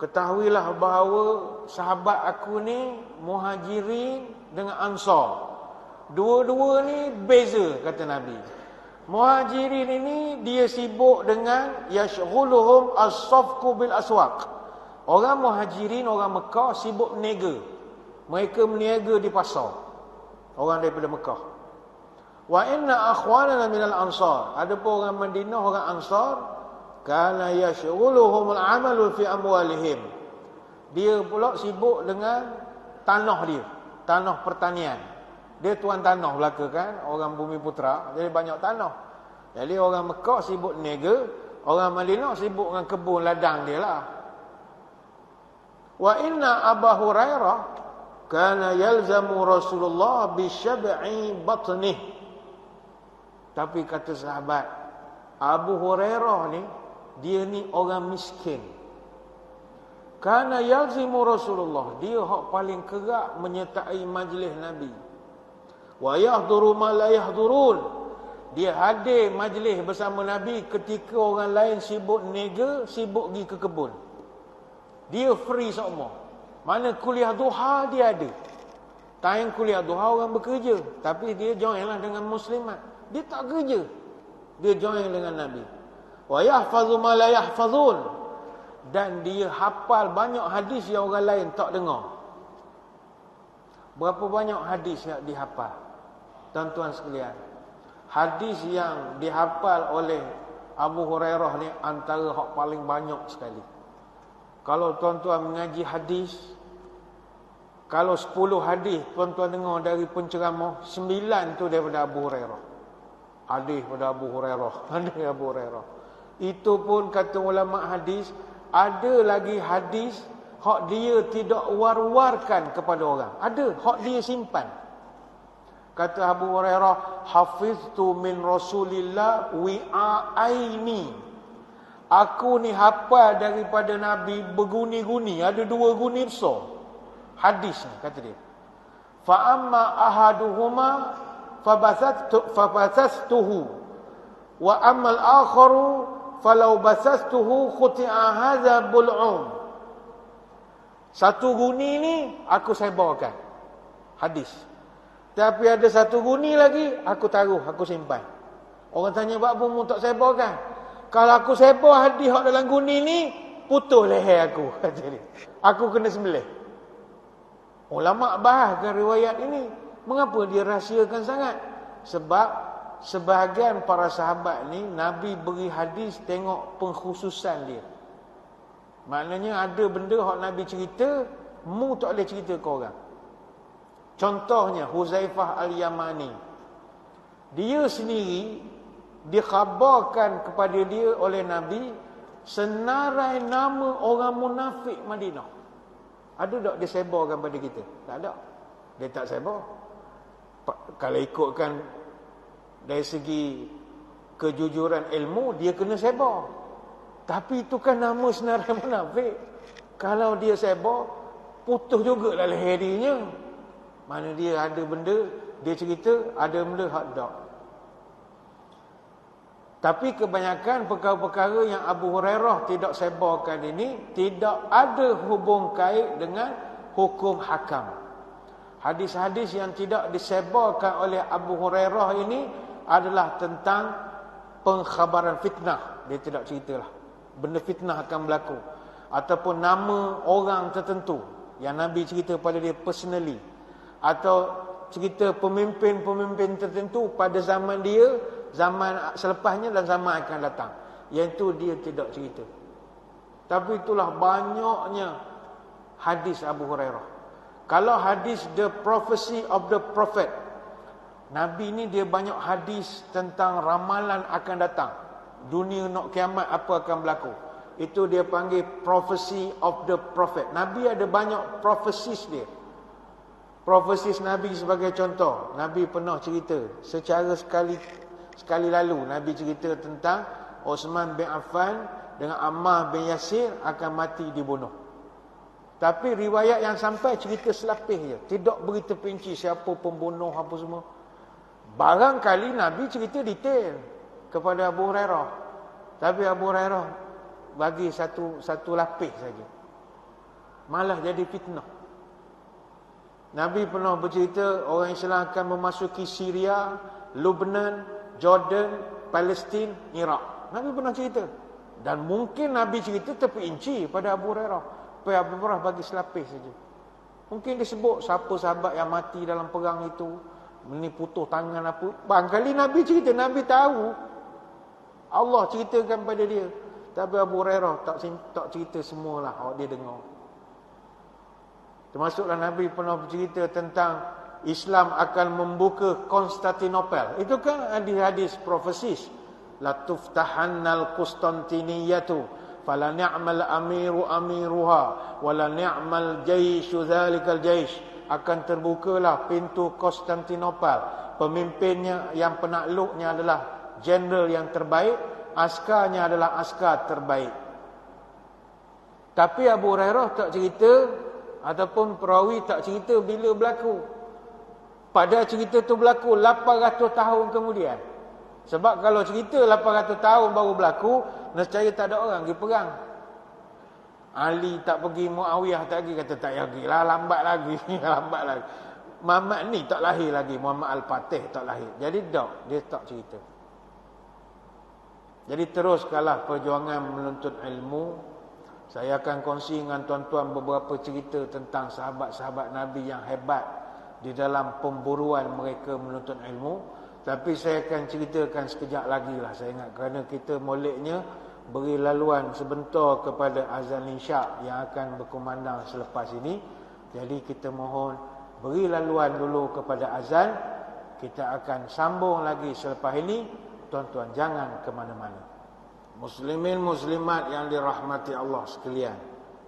ketahuilah bahawa sahabat aku ni muhajirin dengan ansar, dua-dua ni beza, kata Nabi. Muhajirin ini dia sibuk dengan yashghuluhum as-safqu bil aswaq. Orang muhajirin, orang Mekah sibuk meniaga. Mereka meniaga di pasar. Orang daripada Mekah. Wa inna akhwanana minal ansar. Adapun orang Madinah, orang Ansar, kana yashghuluhum al-amalu fi amwalihim. Dia pula sibuk dengan tanah dia, tanah pertanian. Dia tuan tanah belaka kan, orang Bumi Putra, jadi banyak tanah. Jadi orang Mekah sibuk niaga, orang Madinah sibuk dengan kebun ladang dia lah. Wa inna Abu Hurairah kana yalzamu Rasulullah bi syab'i batnih. Tapi kata sahabat, Abu Hurairah ni, dia ni orang miskin. Kana yalzimu Rasulullah, dia hak paling kerap menyertai majlis Nabi. Wa yahduru ma la yahdurun, dia hadir majlis bersama Nabi ketika orang lain sibuk niaga, sibuk pergi ke kebun. Dia free semua. Mana kuliah duha dia ada. Time kuliah duha orang bekerja, tapi dia join lah dengan muslimat. Dia tak kerja, dia join dengan Nabi. Wa yahfazu ma la yahfazun, dan dia hafal banyak hadis yang orang lain tak dengar. Berapa banyak hadis yang dihafal, tuan-tuan sekalian? Hadis yang dihafal oleh Abu Hurairah ni antara hak paling banyak sekali. Kalau tuan-tuan mengaji hadis, kalau 10 hadis tuan-tuan dengar dari penceramah, 9 tu daripada Abu Hurairah. Hadis pada Abu Hurairah, hadis Abu Hurairah. Itu pun kata ulama hadis, ada lagi hadis hak dia tidak war-warkan kepada orang. Ada hak dia simpan. Kata Abu Hurairah, hafiztu min Rasulillah wi'aini. Aku ni hafal daripada Nabi berguni-guni, ada 2 guni besar. Hadis ni kata dia. Fa amma ahaduhuma fabasastuhu wa amma al-akharu falau basastuhu khuti'a hadza bul'um. Satu guni ni aku sebarkan hadis. Tapi ada satu guni lagi aku taruh, aku simpan. Orang tanya, "Buat apa mu tak sebarkan?" "Kalau aku sebar hadis hak dalam guni ni, putus leher aku." Kata dia. Aku kena sembelih. Ulama bahaskan riwayat ini. Mengapa dia rahsiakan sangat? Sebab sebahagian para sahabat ni Nabi beri hadis tengok pengkhususan dia. Maknanya ada benda hak Nabi cerita, mu tak boleh cerita ke orang. Contohnya Huzaifah Al-Yamani. Dia sendiri dikhabarkan kepada dia oleh Nabi senarai nama orang munafik Madinah. Ada tak dia sebarkan pada kita? Tak ada. Dia tak sebar. Kalau ikutkan dari segi kejujuran ilmu, dia kena sebar. Tapi itu kan nama senarai munafik. Kalau dia sebar, putus jugalah leher dia. Mana dia ada benda, dia cerita, ada benda hak tak. Tapi kebanyakan perkara-perkara yang Abu Hurairah tidak sebarkan ini tidak ada hubung kait dengan hukum hakam. Hadis-hadis yang tidak disebarkan oleh Abu Hurairah ini adalah tentang pengkhabaran fitnah. Dia tidak ceritalah benda fitnah akan berlaku, ataupun nama orang tertentu yang Nabi cerita pada dia personally, atau cerita pemimpin-pemimpin tertentu pada zaman dia, zaman selepasnya dan zaman akan datang. Yang itu dia tidak cerita. Tapi itulah banyaknya hadis Abu Hurairah. Kalau hadis the prophecy of the prophet, Nabi ni dia banyak hadis tentang ramalan akan datang. Dunia nak kiamat apa akan berlaku. Itu dia panggil prophecy of the prophet. Nabi ada banyak prophecies dia. Prophecies Nabi sebagai contoh, Nabi pernah cerita secara sekali lalu, Nabi cerita tentang Osman bin Affan dengan Ammar bin Yasir akan mati dibunuh. Tapi riwayat yang sampai cerita selapis je, tidak beri terperinci siapa pembunuh apa semua. Barangkali Nabi cerita detail kepada Abu Hurairah, tapi Abu Hurairah bagi satu lapis saja. Malah jadi fitnah. Nabi pernah bercerita orang Islam akan memasuki Syria, Lebanon, Jordan, Palestin, Iraq. Nabi pernah cerita. Dan mungkin Nabi cerita terperinci pada Abu Hurairah. Supaya Abu Hurairah bagi selapis saja. Mungkin disebut siapa sahabat yang mati dalam perang itu, ini putus tangan apa. Barangkali Nabi cerita, Nabi tahu. Allah ceritakan pada dia. Tapi Abu Hurairah tak cerita semualah awak dia dengar. Termasuklah Nabi pernah bercerita tentang Islam akan membuka Konstantinopel. Itu kan hadis profesis. La tuftahannal Konstantiniyatu fala ni'mal amiru amiruha wala ni'mal jaishu dzalikal jaish. Akan terbukalah pintu Konstantinopel. Pemimpinnya yang penakluknya adalah jeneral yang terbaik, askarnya adalah askar terbaik. Tapi Abu Hurairah tak cerita ataupun perawi tak cerita bila berlaku. Pada cerita tu berlaku 800 tahun kemudian. Sebab kalau cerita 800 tahun baru berlaku, nescaya tak ada orang pergi perang. Ali tak pergi, Muawiyah tak pergi, kata tak pergilah, lambat lagi. Lambat lagi. Muhammad ni tak lahir lagi, Muhammad Al-Fatih tak lahir. Jadi dia tak cerita. Jadi teruskanlah perjuangan menuntut ilmu. Saya akan kongsi dengan tuan-tuan beberapa cerita tentang sahabat-sahabat Nabi yang hebat di dalam pemburuan mereka menuntut ilmu. Tapi saya akan ceritakan sekejap lagi lah, saya ingat, kerana kita moleknya beri laluan sebentar kepada azan isyak yang akan berkumandang selepas ini. Jadi kita mohon beri laluan dulu kepada azan. Kita akan sambung lagi selepas ini. Tuan-tuan jangan ke mana-mana. Muslimin muslimat yang dirahmati Allah sekalian,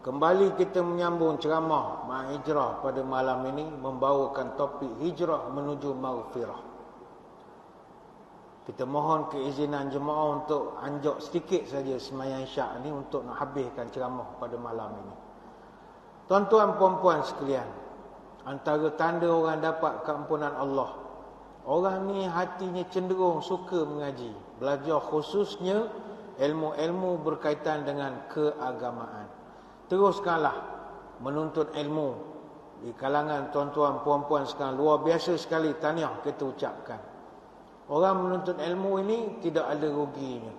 kembali kita menyambung ceramah Hijrah pada malam ini, membawakan topik hijrah menuju maghfirah. Kita mohon keizinan jemaah untuk anjak sedikit saja sembahyang isyak ni untuk nak habiskan ceramah pada malam ini. Tuan-tuan puan-puan sekalian, antara tanda orang dapat keampunan Allah, orang ni hatinya cenderung suka mengaji, belajar, khususnya ilmu-ilmu berkaitan dengan keagamaan. Teruskanlah menuntut ilmu di kalangan tuan-tuan puan-puan sekarang. Luar biasa sekali tahniah kita ucapkan. Orang menuntut ilmu ini tidak ada ruginya.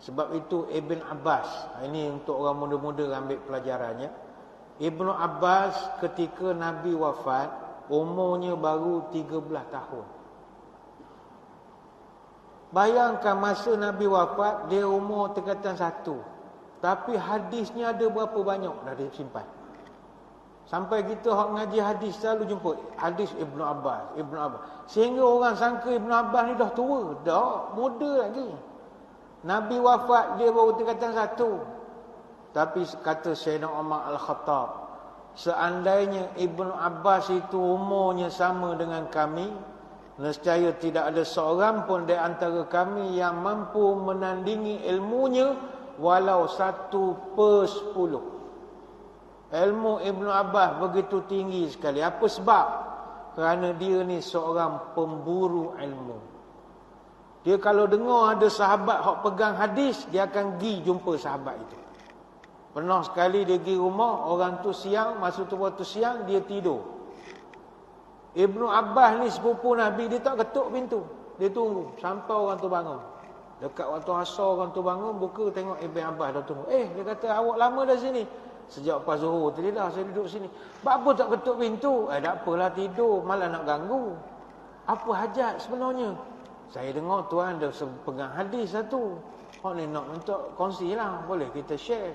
Sebab itu Ibn Abbas, ini untuk orang muda-muda ambil pelajarannya. Ibn Abbas ketika Nabi wafat, umurnya baru 13 tahun. Bayangkan masa Nabi wafat, dia umur tingkatan 1. Tapi hadisnya ada berapa banyak dah dia simpan. Sampai kita hak ngaji hadis selalu jumpa hadis Ibnu Abbas. Sehingga orang sangka Ibnu Abbas ni dah tua. Dah, muda lagi. Nabi wafat, dia baru tingkatan 1. Tapi kata Sayyidina Umar Al-Khattab, seandainya Ibnu Abbas itu umurnya sama dengan kami, nescaya tidak ada seorang pun di antara kami yang mampu menandingi ilmunya walau 1/10. Ilmu Ibnu Abbas begitu tinggi sekali. Apa sebab? Kerana dia ni seorang pemburu ilmu. Dia kalau dengar ada sahabat yang pegang hadis, dia akan pergi jumpa sahabat itu. Pernah sekali dia pergi rumah, orang tu siang, masa tu waktu siang, dia tidur. Ibnu Abbas ni sepupu Nabi, dia tak ketuk pintu. Dia tunggu sampai orang tu bangun. Dekat waktu asar orang tu bangun, buka tengok Ibnu Abbas dah tunggu. Dia kata, awak lama dah sini? Sejak pas Zuhur tadi dah saya duduk sini. Apa tak ketuk pintu? Tak apalah, tidur, malah nak ganggu. Apa hajat sebenarnya? Saya dengar tuan ada pegang hadis satu. Ni nak untuk kongsi lah, boleh kita share.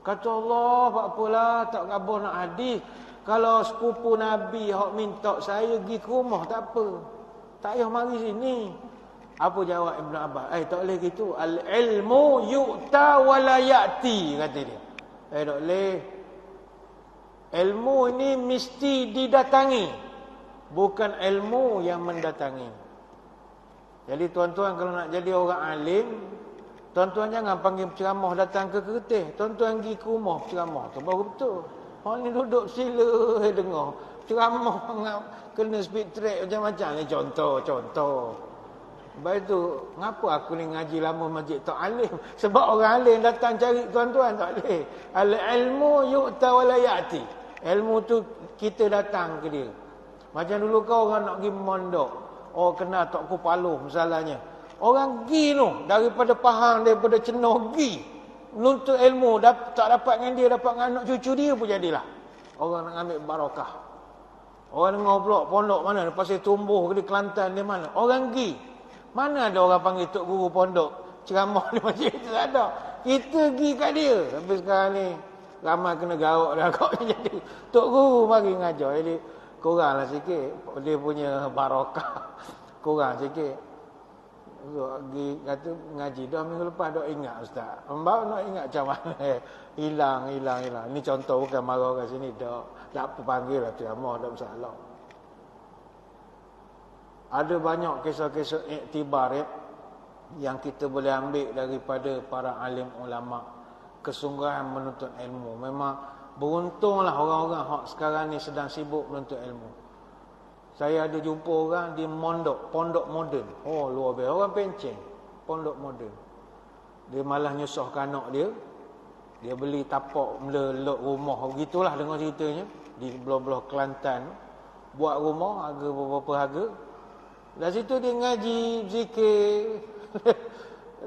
Kata Allah, tak apalah, tak khabar nak hadis. Kalau sepupu Nabi hok minta saya pergi ke rumah, tak apa. Tak payah mari sini. Apa jawab Ibn Abbas? Tak boleh gitu. Al-ilmu yu'ta wa la ya'ti, kata dia. Tak boleh. Ilmu ini mesti didatangi, bukan ilmu yang mendatangi. Jadi tuan-tuan kalau nak jadi orang alim, tuan-tuan jangan panggil penceramah datang ke Kerteh. Tuan-tuan pergi ke rumah penceramah tu baru betul. Orang ni duduk sila dengar ceramah kena speed track macam-macam ni, contoh. Lepas tu, ngapa aku ni ngaji lama masjid tak alim? Sebab orang alim datang cari tuan-tuan, tak boleh. Al-ilmu yu'ta wa la ya'ti. Ilmu tu kita datang ke dia. Macam dulu kau orang nak pergi mondok, kena Tok Kupaluh misalnya. Orang pergi tu, daripada Pahang, daripada Cenor pergi menuntut ilmu, tak dapat dengan dia, dapat dengan anak cucu dia pun jadilah. Orang nak ambil barakah. Orang dengar pula pondok mana, pasal tumbuh di Kelantan di mana. Orang pergi. Mana ada orang panggil tok guru pondok ceramah di masjid itu, tak ada. Kita pergi kat dia. Tapi sekarang ni ramai kena garuk dah agaknya jadi. Tok Guru mari ngajar. Jadi kuranglah sikit dia punya barakah. Kurang sikit. Pergi kata ngaji dah minggu lepas dah ingat ustaz. Mbak nak ingat macam mana? Hilang. Ini contoh bukan marah kat sini dah. Tak apa panggil lah ceramah tak masalah. Ada banyak kisah-kisah iktibar yang kita boleh ambil daripada para alim ulama, kesungguhan menuntut ilmu. Memang beruntunglah orang-orang hak sekarang ni sedang sibuk menuntut ilmu. Saya ada jumpa orang di pondok moden. Oh, luar biasa. Orang Penceng, pondok moden. Dia malah nyusahkan anak dia. Dia beli tapak melelok rumah. Begitulah dengar ceritanya. Di belah-belah Kelantan. Buat rumah, harga berapa harga. Dari situ dia ngaji, zikir.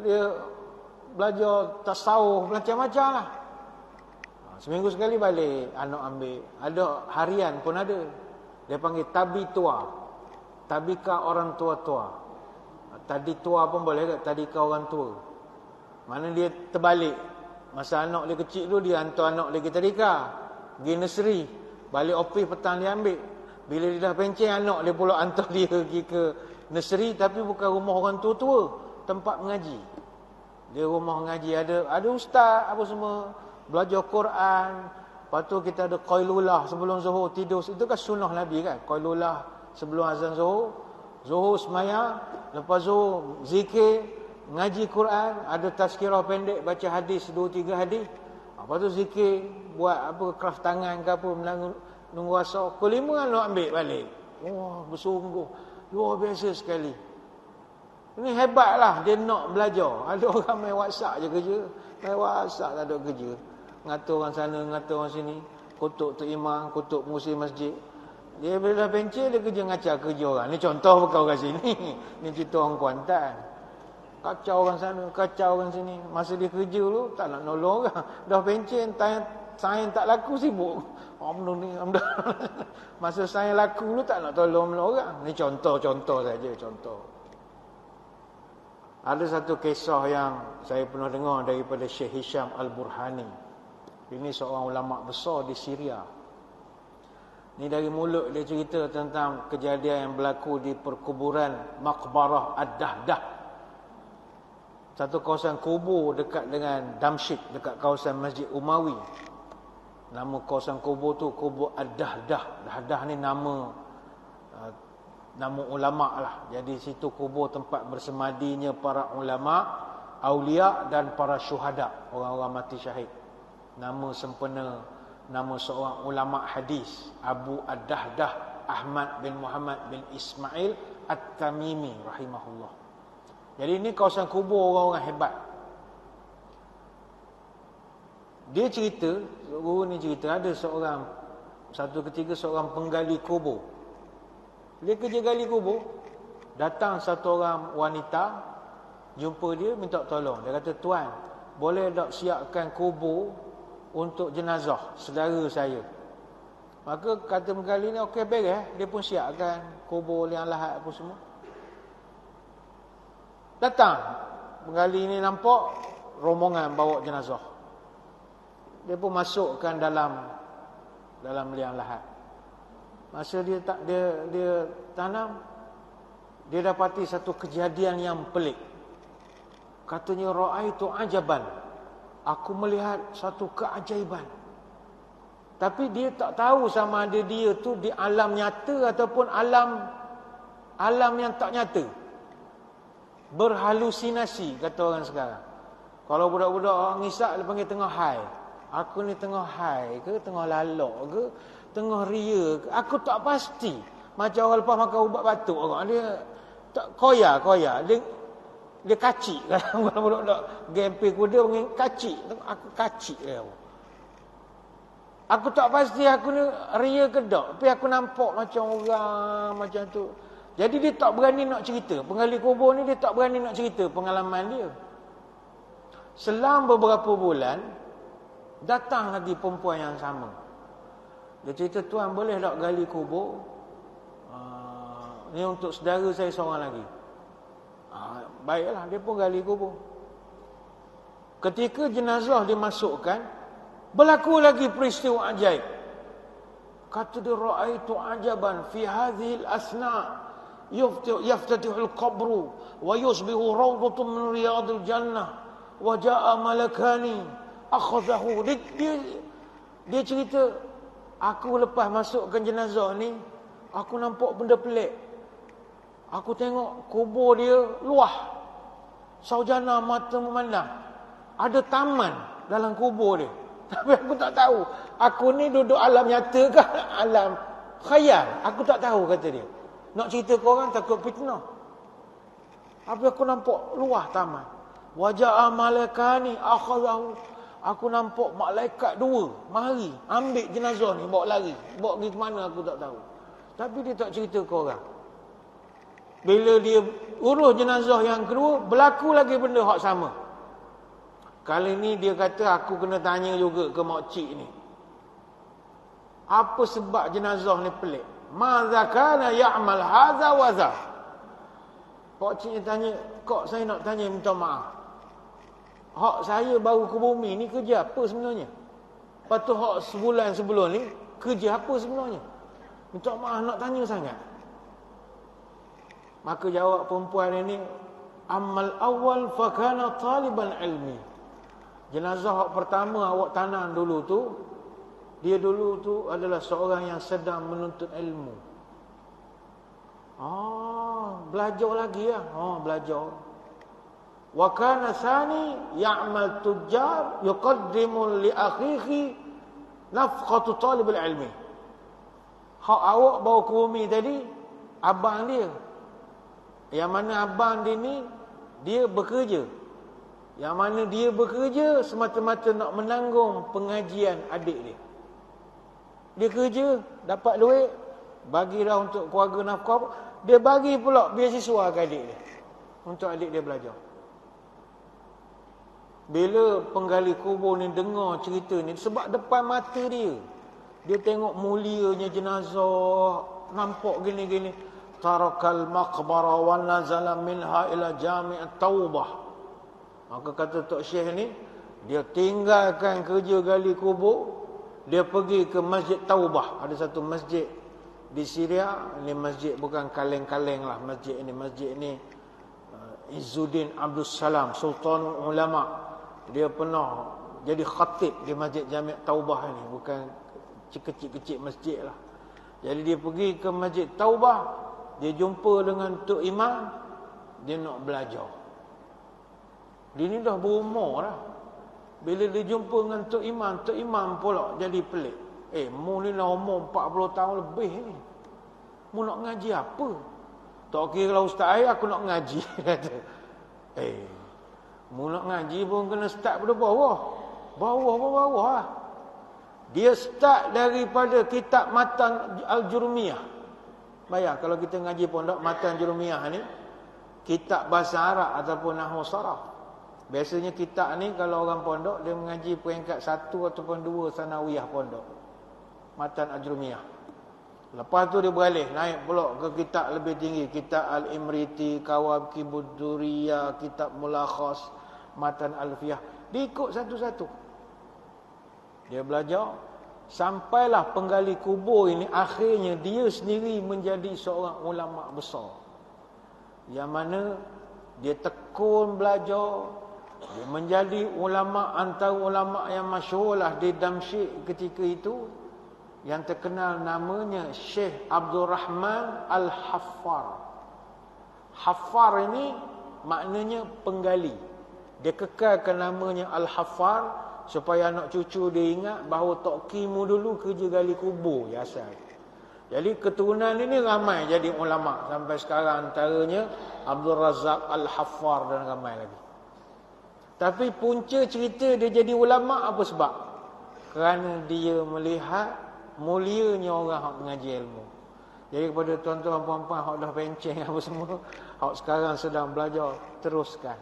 Dia belajar tasawuf, macam-macam lah. Seminggu sekali balik, anak ambil. Ada harian pun ada. Dia panggil tabi tua. Tabika orang tua-tua. Tadi tua pun boleh tak? Tadika orang tua. Mana dia terbalik. Masa anak dia kecil tu, dia hantar anak dia ke tadika. Pergi nursery. Balik office petang dia ambil. Bila dia dah pencen, anak dia pula hantar dia pergi ke nursery. Tapi bukan rumah orang tua-tua. Tempat mengaji. Dia rumah mengaji. Ada ustaz apa semua. Belajar Quran. Lepas tu kita ada Qailulah sebelum Zuhur tidur. Itu kan sunnah Nabi kan. Qailulah sebelum azan Zuhur. Zuhur semaya. Lepas Zuhur zikir. Ngaji Quran. Ada tazkirah pendek. Baca hadis 2-3 hadis. Lepas tu zikir. Buat apa kraft tangan ke apa. Nunggu asar. Pukul 5 nak ambil balik. Wah, bersungguh. Luar biasa sekali. Ini hebatlah dia nak belajar. Ada orang main WhatsApp je kerja. Main WhatsApp tak ada kerja. Ngatur orang sana, ngatur orang sini. Kutuk tu imam, kutuk pengurusi masjid. Dia bila dah pencet, dia kerja ngacak kerja orang. Ni contoh bukan orang sini. Ni cerita orang Kuantan. Kacau orang sana, kacau orang sini. Masa dia kerja tu, tak nak nolong orang. Dah pencet, sains tak laku, sibuk. Masa sains laku tu, tak nak tolong orang. Ni contoh-contoh saja, contoh. Ada satu kisah yang saya pernah dengar daripada Syekh Hisham Al-Burhani. Ini seorang ulama besar di Syria. Ini dari mulut dia cerita tentang kejadian yang berlaku di perkuburan Maqbarah Ad-Dahdah. Satu kawasan kubur dekat dengan Damsyik, dekat kawasan Masjid Umawi. Nama kawasan kubur tu kubur Ad-Dahdah. Dahdah ni nama ulama lah. Jadi situ kubur tempat bersemadinya para ulama, aulia dan para syuhada, orang-orang mati syahid. Nama sempena nama seorang ulama hadis, Abu Ad-Dahdah Ahmad bin Muhammad bin Ismail At-Tamimi rahimahullah. Jadi ini kawasan kubur orang-orang hebat. Dia cerita, guru ni cerita, ada satu ketika seorang penggali kubur. Dia kerja gali kubur. Datang satu orang wanita, jumpa dia, minta tolong. Dia kata, "Tuan, boleh tak siapkan kubur untuk jenazah saudara saya?" Maka kata penggali ni, "Okey, beres." Dia pun siapkan kubur yang lahat apa semua. Datang penggali ni, nampak rombongan bawa jenazah. Dia pun masukkan dalam liang lahat. Masa dia tanam, dia dapati satu kejadian yang pelik. Katanya, "Ra'aitu ajaban." Aku melihat satu keajaiban. Tapi dia tak tahu sama ada dia tu di alam nyata ataupun alam yang tak nyata. Berhalusinasi, kata orang sekarang. Kalau budak-budak orang ngisap, dia panggil tengah high. Aku ni tengah high ke, tengah lalok ke, tengah ria ke, aku tak pasti. Macam orang lepas makan ubat batuk orang, dia tak koyak. Dia kacik. Kalau budak-budak gempi kuda panggil kacik. Aku kacik dia. Aku tak pasti aku ni ria ke tak, tapi aku nampak macam orang macam tu. Jadi dia tak berani nak cerita. Penggali kubur ni dia tak berani nak cerita pengalaman dia. Selang beberapa bulan, datang lagi perempuan yang sama. Dia cerita, "Tuan, boleh tak gali kubur? Ni untuk saudara saya seorang lagi." Baiklah, dia pun gali kubur. Ketika jenazah dimasukkan, Berlaku lagi peristiwa ajaib. Kata dia, ra'aitu ajaban fi hadhihi al-asna yaftatihu al-qabru wa yusbihu rawdatun min riyadil jannah wa jaa malakani akhadhahu. Dia cerita, aku lepas masukkan jenazah ni, aku nampak benda pelik. Aku tengok kubur dia luah, saujana mata memandang. Ada taman dalam kubur dia. Tapi aku tak tahu, aku ni duduk alam nyata ke alam khayal. Aku tak tahu, kata dia. Nak cerita ke orang takut fitnah. Tapi aku nampak luah taman. Wajah malakani akhadahu. Aku nampak malaikat dua mari ambil jenazah ni, bawa lari. Bawa pergi ke mana aku tak tahu. Tapi dia tak cerita ke orang. Bila dia urus jenazah yang kedua, berlaku lagi benda hak sama. Kali ni dia kata, aku kena tanya juga ke makcik ni, apa sebab jenazah ni pelik? Madza kana ya'mal hadza wa dza. Pakciknya tanya, kok saya nak tanya minta maaf. Hak saya baru ke bumi ni kerja apa sebenarnya? Lepas tu hak sebulan sebelum ni kerja apa sebenarnya? Minta maaf nak tanya sangat. Maka jawab perempuan ini, amal awal fa kana taliban ilmi. Jenazah hak pertama awak tanam dulu tu, dia dulu tu adalah seorang yang sedang menuntut ilmu. Belajar lagi ya. Belajar. Wa kana sani ya'mal tujjar yuqaddimu li akhihi nafqatu talib ilmi. Hak awak bawa ke bumi tadi, abang dia. Yang mana abang dia ni, dia bekerja. Yang mana dia bekerja semata-mata nak menanggung pengajian adik dia. Dia kerja, dapat duit, bagilah untuk keluarga nafkah. Dia bagi pula beasiswa ke adik dia, untuk adik dia belajar. Bila penggali kubur ni dengar cerita ni, sebab depan mata dia, dia tengok mulianya jenazah, nampak gini-gini. Tarakal maqbara wa nazala minha ila jami'at taubah. Maka kata Tok Syekh ni, dia tinggalkan kerja gali kubur, dia pergi ke Masjid Taubah. Ada satu masjid di Syria. Ini masjid bukan kaleng-kaleng lah. Masjid ini Izzuddin Abdul Salam, Sultanul Ulama. Dia pernah jadi khatib di Masjid Jami' Taubah ni. Bukan kecil-kecil masjid lah. Jadi dia pergi ke Masjid Taubah, dia jumpa dengan Tok Imam, dia nak belajar. Dia ni dah berumur dah. Bila dia jumpa dengan Tok Imam pula jadi pelik. Mu ni dah umur 40 tahun lebih ni. Mu nak ngaji apa? Tak kira lah ustaz aku nak ngaji. Kata. Mu nak ngaji pun kena start pada bawah. Bawah lah. Dia start daripada kitab Matan Al-Jurumiyah. Bayang kalau kita ngaji pondok Matan Jurumiyah ni, kitab bahasa Arab ataupun nahwu saraf. Biasanya kitab ni kalau orang pondok dia mengaji peringkat 1 ataupun 2 sanawiyah pondok. Matan Al-Jurumiyah. Lepas tu dia beralih naik pula ke kitab lebih tinggi, kitab Al-Imriti, Kawakib Ad-Duriyah, kitab Mulakhas, Matan Alfiyah. Dia ikut satu-satu. Dia belajar sampailah penggali kubur ini akhirnya dia sendiri menjadi seorang ulama besar. Yang mana dia tekun belajar. Dia menjadi ulama, antara ulama yang masyhur lah di Damsyik ketika itu, yang terkenal namanya Syekh Abdul Rahman Al-Haffar. Haffar ini maknanya penggali. Dia kekalkan namanya Al-Haffar supaya anak cucu dia ingat bahawa Tok Kimu dulu kerja gali kubur ya asal. Jadi keturunan ini ramai jadi ulama sampai sekarang, antaranya Abdul Razak Al-Haffar dan ramai lagi. Tapi punca cerita dia jadi ulama apa sebab? Kerana dia melihat mulianya orang yang mengaji ilmu. Jadi kepada tuan-tuan puan-puan yang dah penceng apa semua, yang sekarang sedang belajar, teruskan.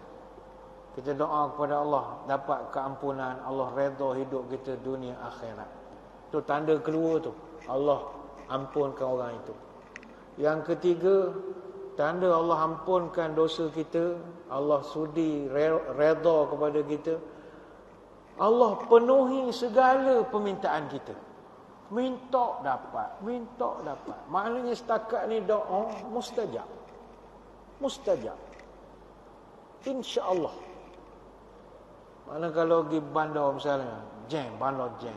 Kita doa kepada Allah dapat keampunan, Allah redha hidup kita dunia akhirat. Itu tanda kedua tu, Allah ampunkan orang itu. Yang ketiga, tanda Allah ampunkan dosa kita, Allah sudi redha kepada kita, Allah penuhi segala permintaan kita. Minta dapat, minta dapat. Maknanya setakat ni doa mustajab. Mustajab. InsyaAllah. Mana kalau pergi bandar misalnya, bandar jam.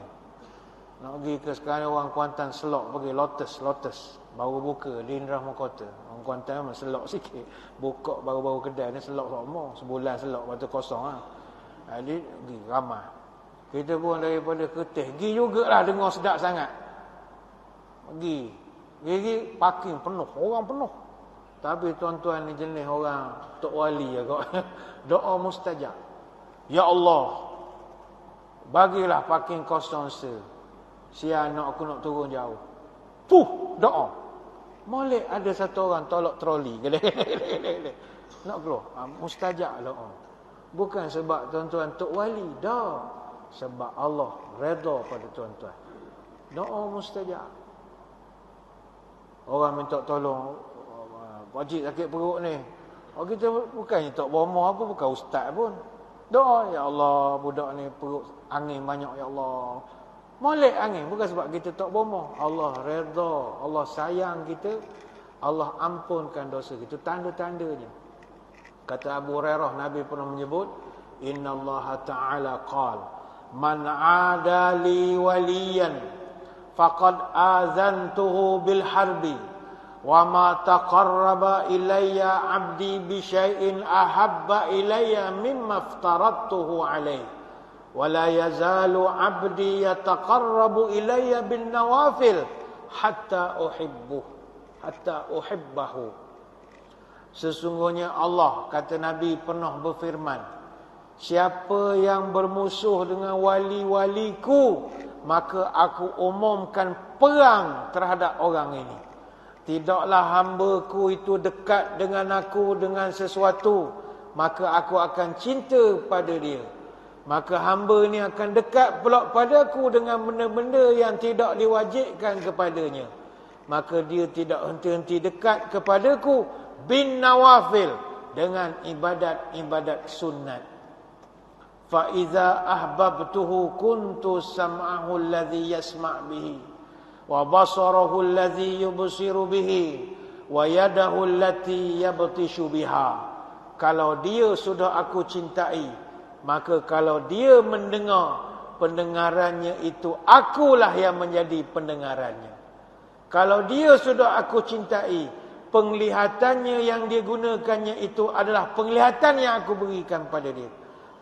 Nak pergi ke sekarang orang Kuantan selok pergi Lotus. Baru buka di Indrah Mahkota. Orang Kuantan memang selok sikit. Buka baru-baru kedai ni selok semua. Sebulan selok, lepas tu kosong lah. Jadi pergi ramai. Kita pun daripada Kertih pergi jugalah dengar sedap sangat. Pergi parking penuh, orang penuh. Tapi tuan-tuan ni jenis orang Tok Wali agak. Doa mustajab. Ya Allah, bagilah parking kosong si anak aku nak turun jauh. Doa. Molek ada satu orang tolak troli. Nak keluar. Mustajab doa. Bukan sebab tuan-tuan Tok Wali, dah. Sebab Allah redha pada tuan-tuan. Doa mustajab. Orang minta tolong, pakcik sakit perut ni. Kita bukannya tak bomoh apa, bukan ustaz pun. Doa, ya Allah, budak ni perut angin banyak, ya Allah. Molek angin, bukan sebab kita tak bomoh. Allah redha, Allah sayang kita, Allah ampunkan dosa kita. Tanda-tandanya. Kata Abu Hurairah, Nabi pernah menyebut, Inna Allah Ta'ala qala, Man adali waliyan, faqad azantuhu bil harbi. Wa ma taqarraba ilayya 'abdi bi syai'in ahabba ilayya mimma aftaradtuhu alayhi wa la yazalu 'abdi yataqarrabu ilayya bin nawafil hatta uhibbahu. Sesungguhnya Allah, kata Nabi, pernah berfirman, siapa yang bermusuh dengan wali-waliku, maka aku umumkan perang terhadap orang ini. Tidaklah hamba-Ku itu dekat dengan aku dengan sesuatu, maka aku akan cinta pada dia. Maka hamba ni akan dekat pula padaku dengan benda-benda yang tidak diwajibkan kepadanya. Maka dia tidak henti-henti dekat kepadaku bin nawafil, dengan ibadat-ibadat sunat. Fa iza ahbabtuhu kuntu sam'ahu alladhi yasma' bihi wa basarahu alladhi yubsiru bihi wa yadahu allati yabtishu biha. Kalau dia sudah aku cintai, maka kalau dia mendengar, pendengarannya itu akulah yang menjadi pendengarannya. Kalau dia sudah aku cintai, penglihatannya yang dia gunakannya itu adalah penglihatan yang aku berikan pada dia.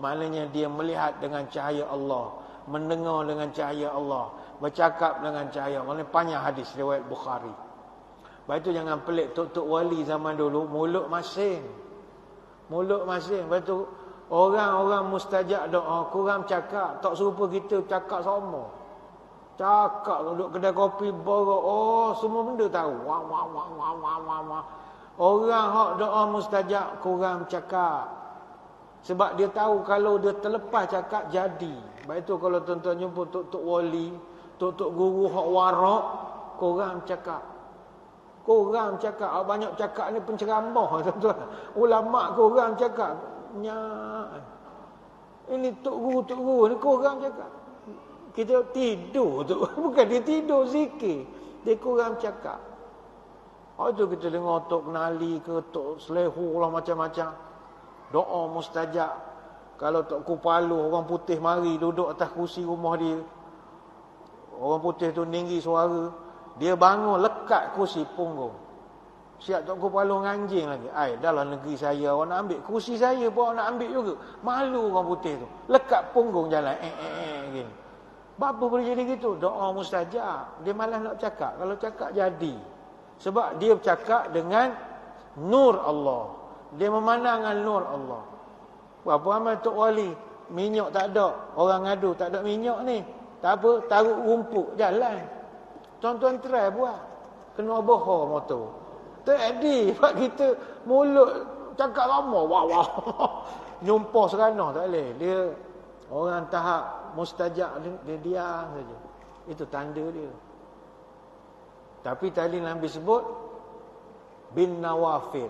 Maknanya dia melihat dengan cahaya Allah, mendengar dengan cahaya Allah, bercakap dengan cahaya. Maknanya panjang hadis riwayat Bukhari. Lepas itu jangan pelik tok-tok wali zaman dulu, mulut masing. Lepas tu orang-orang mustajab doa, kurang cakap. Tak serupa kita cakap sama. Cakap duduk kedai kopi borok, semua benda tahu. Wah. Orang hak doa mustajab kurang cakap. Sebab dia tahu kalau dia terlepas cakap jadi. Baik tu kalau tuan-tuan jumpa tok-tok wali, tok-tok guru hak warak, korang cakap. Banyak cakap ni penceramah tuan-tuan. Ulama korang cakap. Ini tok guru ni korang cakap. Kita tidur tu. Bukan dia tidur zikir. Dia korang cakap. Tu kita dengar tok kenali ke, tok selehu lah macam-macam. Doa mustajab. Kalau Tok Kupalu, orang putih mari duduk atas kursi rumah dia. Orang putih tu tinggi suara. Dia bangun lekat kursi punggung. Siap Tok Kupalu nganjing lagi. Dalam negeri saya orang nak ambil kursi saya pun orang nak ambil juga. Malu orang putih tu. Lekat punggung jalan gini. Apa boleh jadi gitu? Doa mustajab. Dia malas nak cakap. Kalau cakap jadi. Sebab dia bercakap dengan nur Allah. Dia memandangkan nur Allah. Berapa ramai tok wali, minyak tak ada, orang ngadu tak ada minyak ni. Tak apa, taruh rumput jalan. Tuan-tuan try buat. Kena bohong motor. Tak ada. Sebab kita mulut cakap lama. Wah. Nyumpah seranah tak boleh. Dia orang tahap mustajab, dia diam saja. Itu tanda dia. Tapi tadi Nabi sebut bin nawafil.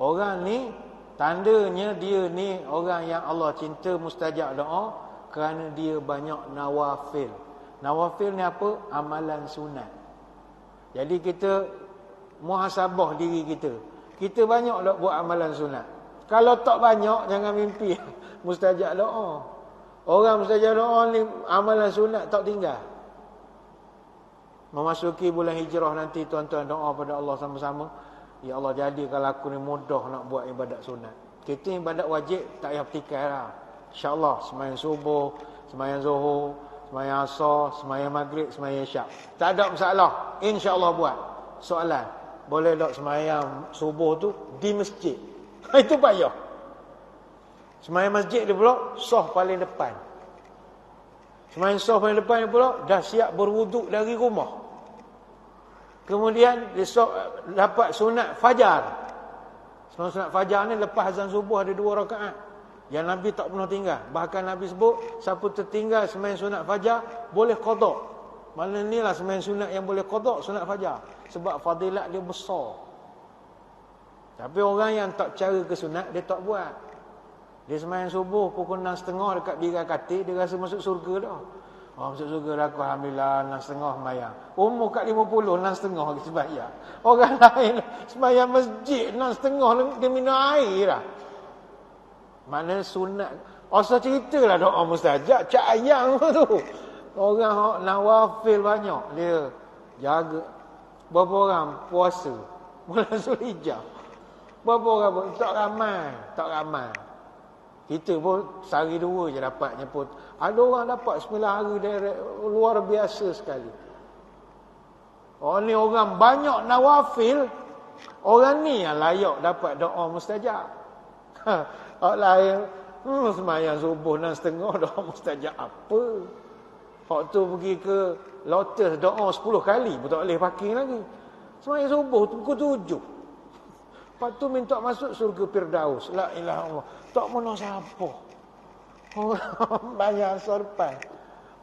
Orang ni tandanya dia ni orang yang Allah cinta, mustajab doa, Kerana dia banyak nawafil. Nawafil ni apa? Amalan sunat. Jadi kita muhasabah diri kita. Kita banyak tak buat amalan sunat. Kalau tak banyak, jangan mimpi mustajab doa. Orang mustajab doa ni amalan sunat tak tinggal. Memasuki bulan hijrah nanti, tuan-tuan doa pada Allah sama-sama. Ya Allah, jadikanlah aku ni mudah nak buat ibadat sunat. Kita ibadat wajib tak payah petikai lah. InsyaAllah sembahyang subuh, sembahyang zuhur, sembahyang asar, sembahyang maghrib, sembahyang isyak. Tak ada masalah. InsyaAllah buat. Soalan, boleh tak sembahyang subuh tu di masjid? Itu payah. Sembahyang masjid dia pula saf paling depan. Sembahyang saf paling depan dia pula dah siap berwuduk dari rumah. Kemudian dia dapat sunat fajar. Sunat fajar ni lepas azan subuh ada 2 rakaat. Yang Nabi tak pernah tinggal. Bahkan Nabi sebut, siapa tertinggal sembahyang sunat fajar boleh qada. Mana ni lah sembahyang sunat yang boleh qada, sunat fajar. Sebab fadilat dia besar. Tapi orang yang tak cara ke sunat, dia tak buat. Dia sembahyang subuh pukul 6.30 dekat birai katil, dia rasa masuk surga dah. Oh, masuk surga dah aku, alhamdulillah, 6.30 sembahyang. Umur kat 50, 6.30 kita sembahyang. Orang lain sembahyang masjid 6.30 dia minum air dah. Mana sunat. Asal ceritalah doa mustajab, cak ayang tu. Orang nawafil banyak, dia jaga. Berapa orang puasa bulan Zulhijjah? Berapa orang? Tak ramai. Kita pun sehari 2 je dapat nyebut. Ada orang dapat 9 hari direct, luar biasa sekali. Oh ni orang banyak nawafil. Orang ni yang layak dapat doa mustajab. Orang lain sembahyang subuh 6.30 doa mustajab apa? Waktu pergi ke Lotus doa 10 kali pun tak boleh parking lagi. Sembahyang subuh pukul 7. Lepas tu minta masuk surga Firdaus. La ilaha illallah. Tak mana siapa. Orang banyak sorpan.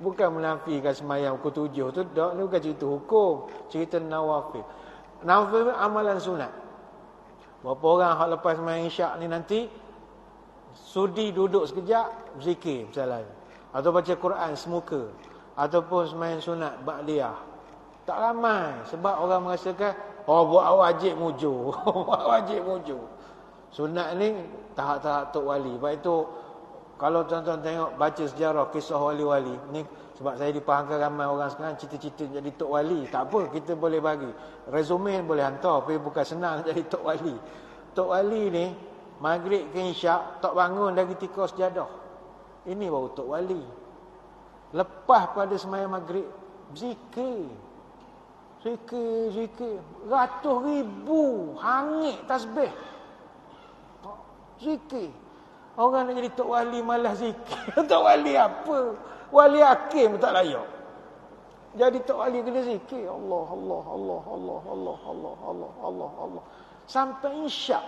Bukan menafikan sembahyang pukul 7 tu, tak, ni bukan cerita hukum, cerita nawafil. Nawafil amalan sunat. Berapa orang hak lepas sembahyang isyak ni nanti sudi duduk sekejap zikir misalnya, atau baca Quran semuka, ataupun sembahyang sunat ba'diyah. Tak ramai sebab orang merasakan buat wajib mujur. Buat wajib mujur. Sunat ni tahap-tahap tok wali. Sebab itu kalau tuan-tuan tengok baca sejarah kisah wali-wali ni, sebab saya dipahamkan ramai orang sekarang cita-cita jadi tok wali. Tak apa, kita boleh bagi resume, boleh hantar, tapi bukan senang jadi tok wali. Tok wali ni maghrib ke isyak tak bangun dari tikar sejadah. Ini baru tok wali. Lepas pada sembahyang maghrib zikir. Ratus ribu hangit tasbih. Zikir. Orang nak jadi tok wali malas zikir. Tok wali apa? Wali hakim tak layak. Jadi tok wali kena zikir. Allah. Sampai isyak.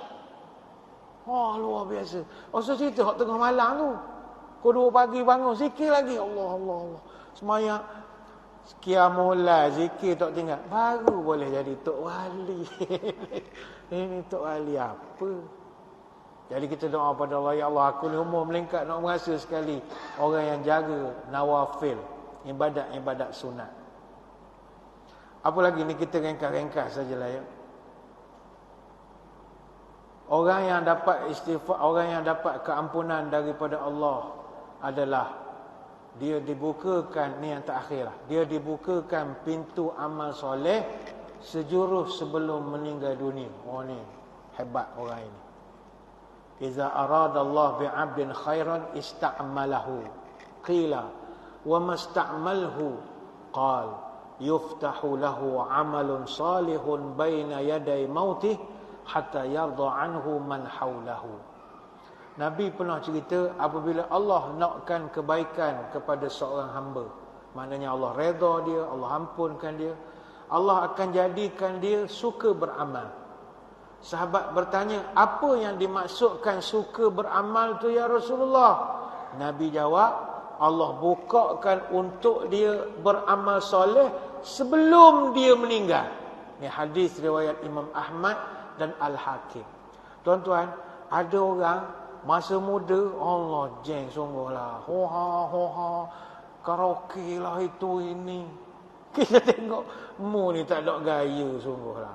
Wah, luar biasa. Maksud cerita hak tengah malam tu. Pukul 2 pagi bangun zikir lagi. Allah. Semayang Qiyamul zikir tak tinggal. Baru boleh jadi tok wali. Ini tok wali apa? Jadi kita doa pada Allah, ya Allah, aku ni umur melingkar nak merasa sekali orang yang jaga nawafil, ibadat sunat. Apa lagi ni kita ringkas sajalah ya. Orang yang dapat istighfar, orang yang dapat keampunan daripada Allah adalah dia dibukakan, ni yang terakhir lah, dia dibukakan pintu amal soleh sejurus sebelum meninggal dunia. Oh ni hebat orang ini. Iza aradallahu bi'abdin khairan ista'malahu. Qila wa masta'malhu qal yuftahu lahu amalun salihun baina yaday mautih hatta yarda anhu man hawlahu. Nabi pernah cerita apabila Allah nakkan kebaikan kepada seorang hamba, maknanya Allah redha dia, Allah ampunkan dia, Allah akan jadikan dia suka beramal. Sahabat bertanya, apa yang dimaksudkan suka beramal tu ya Rasulullah? Nabi jawab, Allah bukakan untuk dia beramal soleh sebelum dia meninggal. Ini hadis riwayat Imam Ahmad dan Al-Hakim. Tuan-tuan, ada orang masa muda, Allah jeng sungguhlah. Hoha, karaoke lah itu ini. Kita tengok, mu ni tak ada gaya sungguhlah.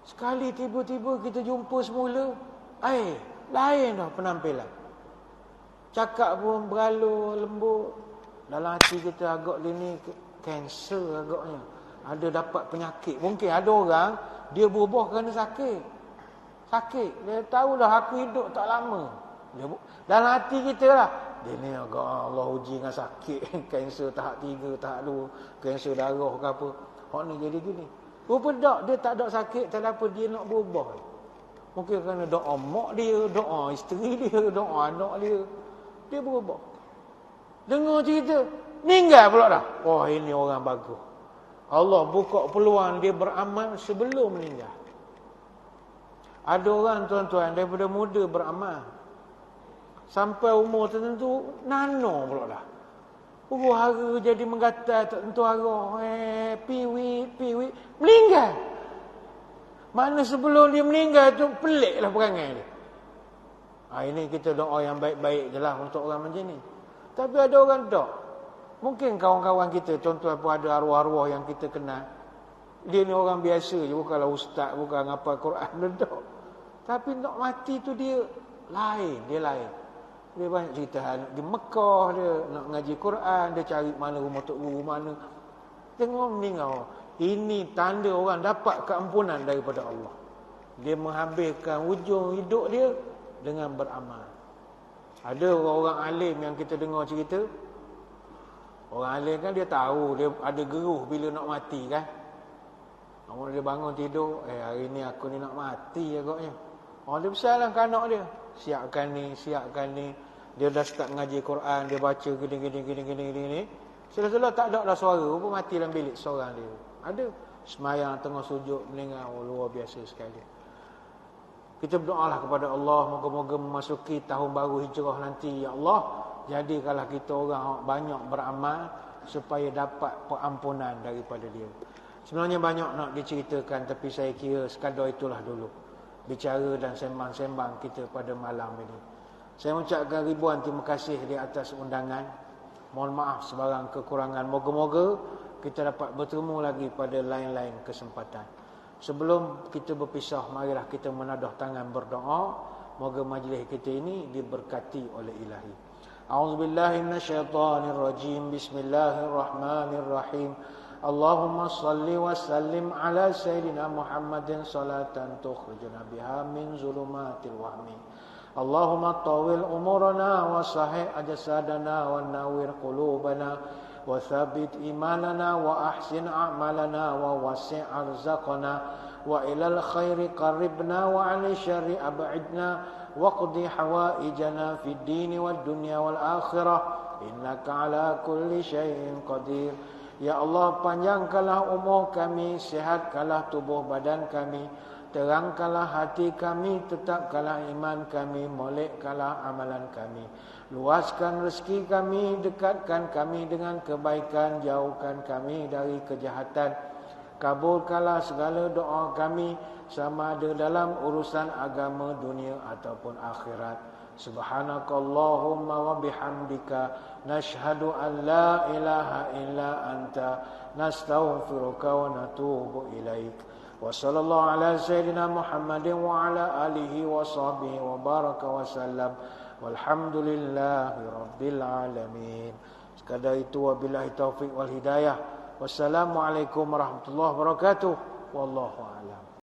Sekali tiba-tiba kita jumpa semula, lain dah penampilan. Cakap pun beralur, lembut. Dalam hati kita agak ni kanser agaknya. Ada dapat penyakit. Mungkin ada orang, dia berubah kerana sakit. Dia tahu dah aku hidup tak lama. Dalam hati kita lah, dia ni agak Allah uji dengan sakit. Kanser tahap 3, tahap 2, kanser darah ke apa. Hak ni jadi gini. Rupa tak, dia tak ada sakit, tak ada apa, dia nak berubah. Mungkin kerana doa mak dia, doa isteri dia, doa anak dia. Dia berubah. Dengar cerita, meninggal pula dah. Wah, ini orang bagus. Allah buka peluang dia beramal sebelum meninggal. Ada orang tuan-tuan daripada muda beramal. Sampai umur tertentu, nano pula dah. Hara jadi menggatal, tak tentu hara. Piwit. Meninggal. Mana sebelum dia meninggal tu, peliklah perangai dia. Ini kita doa yang baik-baik je lah untuk orang macam ni. Tapi ada orang tak. Mungkin kawan-kawan kita, tuan-tuan pun ada arwah-arwah yang kita kenal. Dia ni orang biasa je, bukanlah ustaz, bukan apa Quran, tak. Tapi nak mati tu dia lain. Dia banyak cerita di Mekah, dia nak ngaji Quran, dia cari mana rumah tok guru mana. Tengok meninggal. Ini tanda orang dapat keampunan daripada Allah. Dia menghabiskan ujung hidup dia dengan beramal. Ada orang-orang alim yang kita dengar cerita. Orang alim kan dia tahu, dia ada geruh bila nak mati kan. Namun dia bangun tidur, hari ni aku ni nak mati agaknya. Dia bersalah ke anak dia. Siapkan ni. Dia dah start ngaji Quran, dia baca gini. Sila-sila tak ada dah suara, pun mati dalam bilik seorang dia. Ada semayang tengah sujud meninggal, luar biasa sekali. Kita berdoalah kepada Allah, moga-moga memasuki tahun baru hijrah nanti. Ya Allah, jadikanlah kita orang banyak beramal supaya dapat pengampunan daripada dia. Sebenarnya banyak nak diceritakan, tapi saya kira sekadar itulah dulu bicara dan sembang-sembang kita pada malam ini. Saya mengucapkan ribuan terima kasih di atas undangan. Mohon maaf sebarang kekurangan. Moga-moga kita dapat bertemu lagi pada lain-lain kesempatan. Sebelum kita berpisah, marilah kita menadah tangan berdoa. Moga majlis kita ini diberkati oleh Ilahi. A'udzubillahi minasyaitonirrajim. Bismillahirrahmanirrahim. Allahumma salli wa sallim ala Sayyidina Muhammadin salatan tukhrijuna biha min zulumatil wahmi. Allahumma tawil umurana wa sahih ajsadana wa nawwir qulubana wa thabbit imanana wa ahsin a'malana wa wasi' arzaqana wa ilal khairi qarribna wa 'anil syarri ab'idna wa qdi hawaijana fid dini wad dunya wal akhirah innaka ala kulli syai'in qadir. Ya Allah, panjangkanlah umur kami, sihatkanlah tubuh badan kami, terangkanlah hati kami, tetapkanlah iman kami, molekkanlah amalan kami. Luaskan rezeki kami, dekatkan kami dengan kebaikan, jauhkan kami dari kejahatan. Kabulkanlah segala doa kami, sama ada dalam urusan agama, dunia ataupun akhirat. Subhanakallahumma wa bihamdika nashhadu an la ilaha illa anta nastaghfiruka wa natubu ilaik. Wa sallallahu ala sayyidina Muhammadin wa ala alihi wa sahbihi wa baraka wa sallam. Walhamdulillahi rabbil alamin. Sekadar itu, wabillahi taufiq wal hidayah. Wassalamualaikum warahmatullahi wabarakatuh. Wallahu a'lam.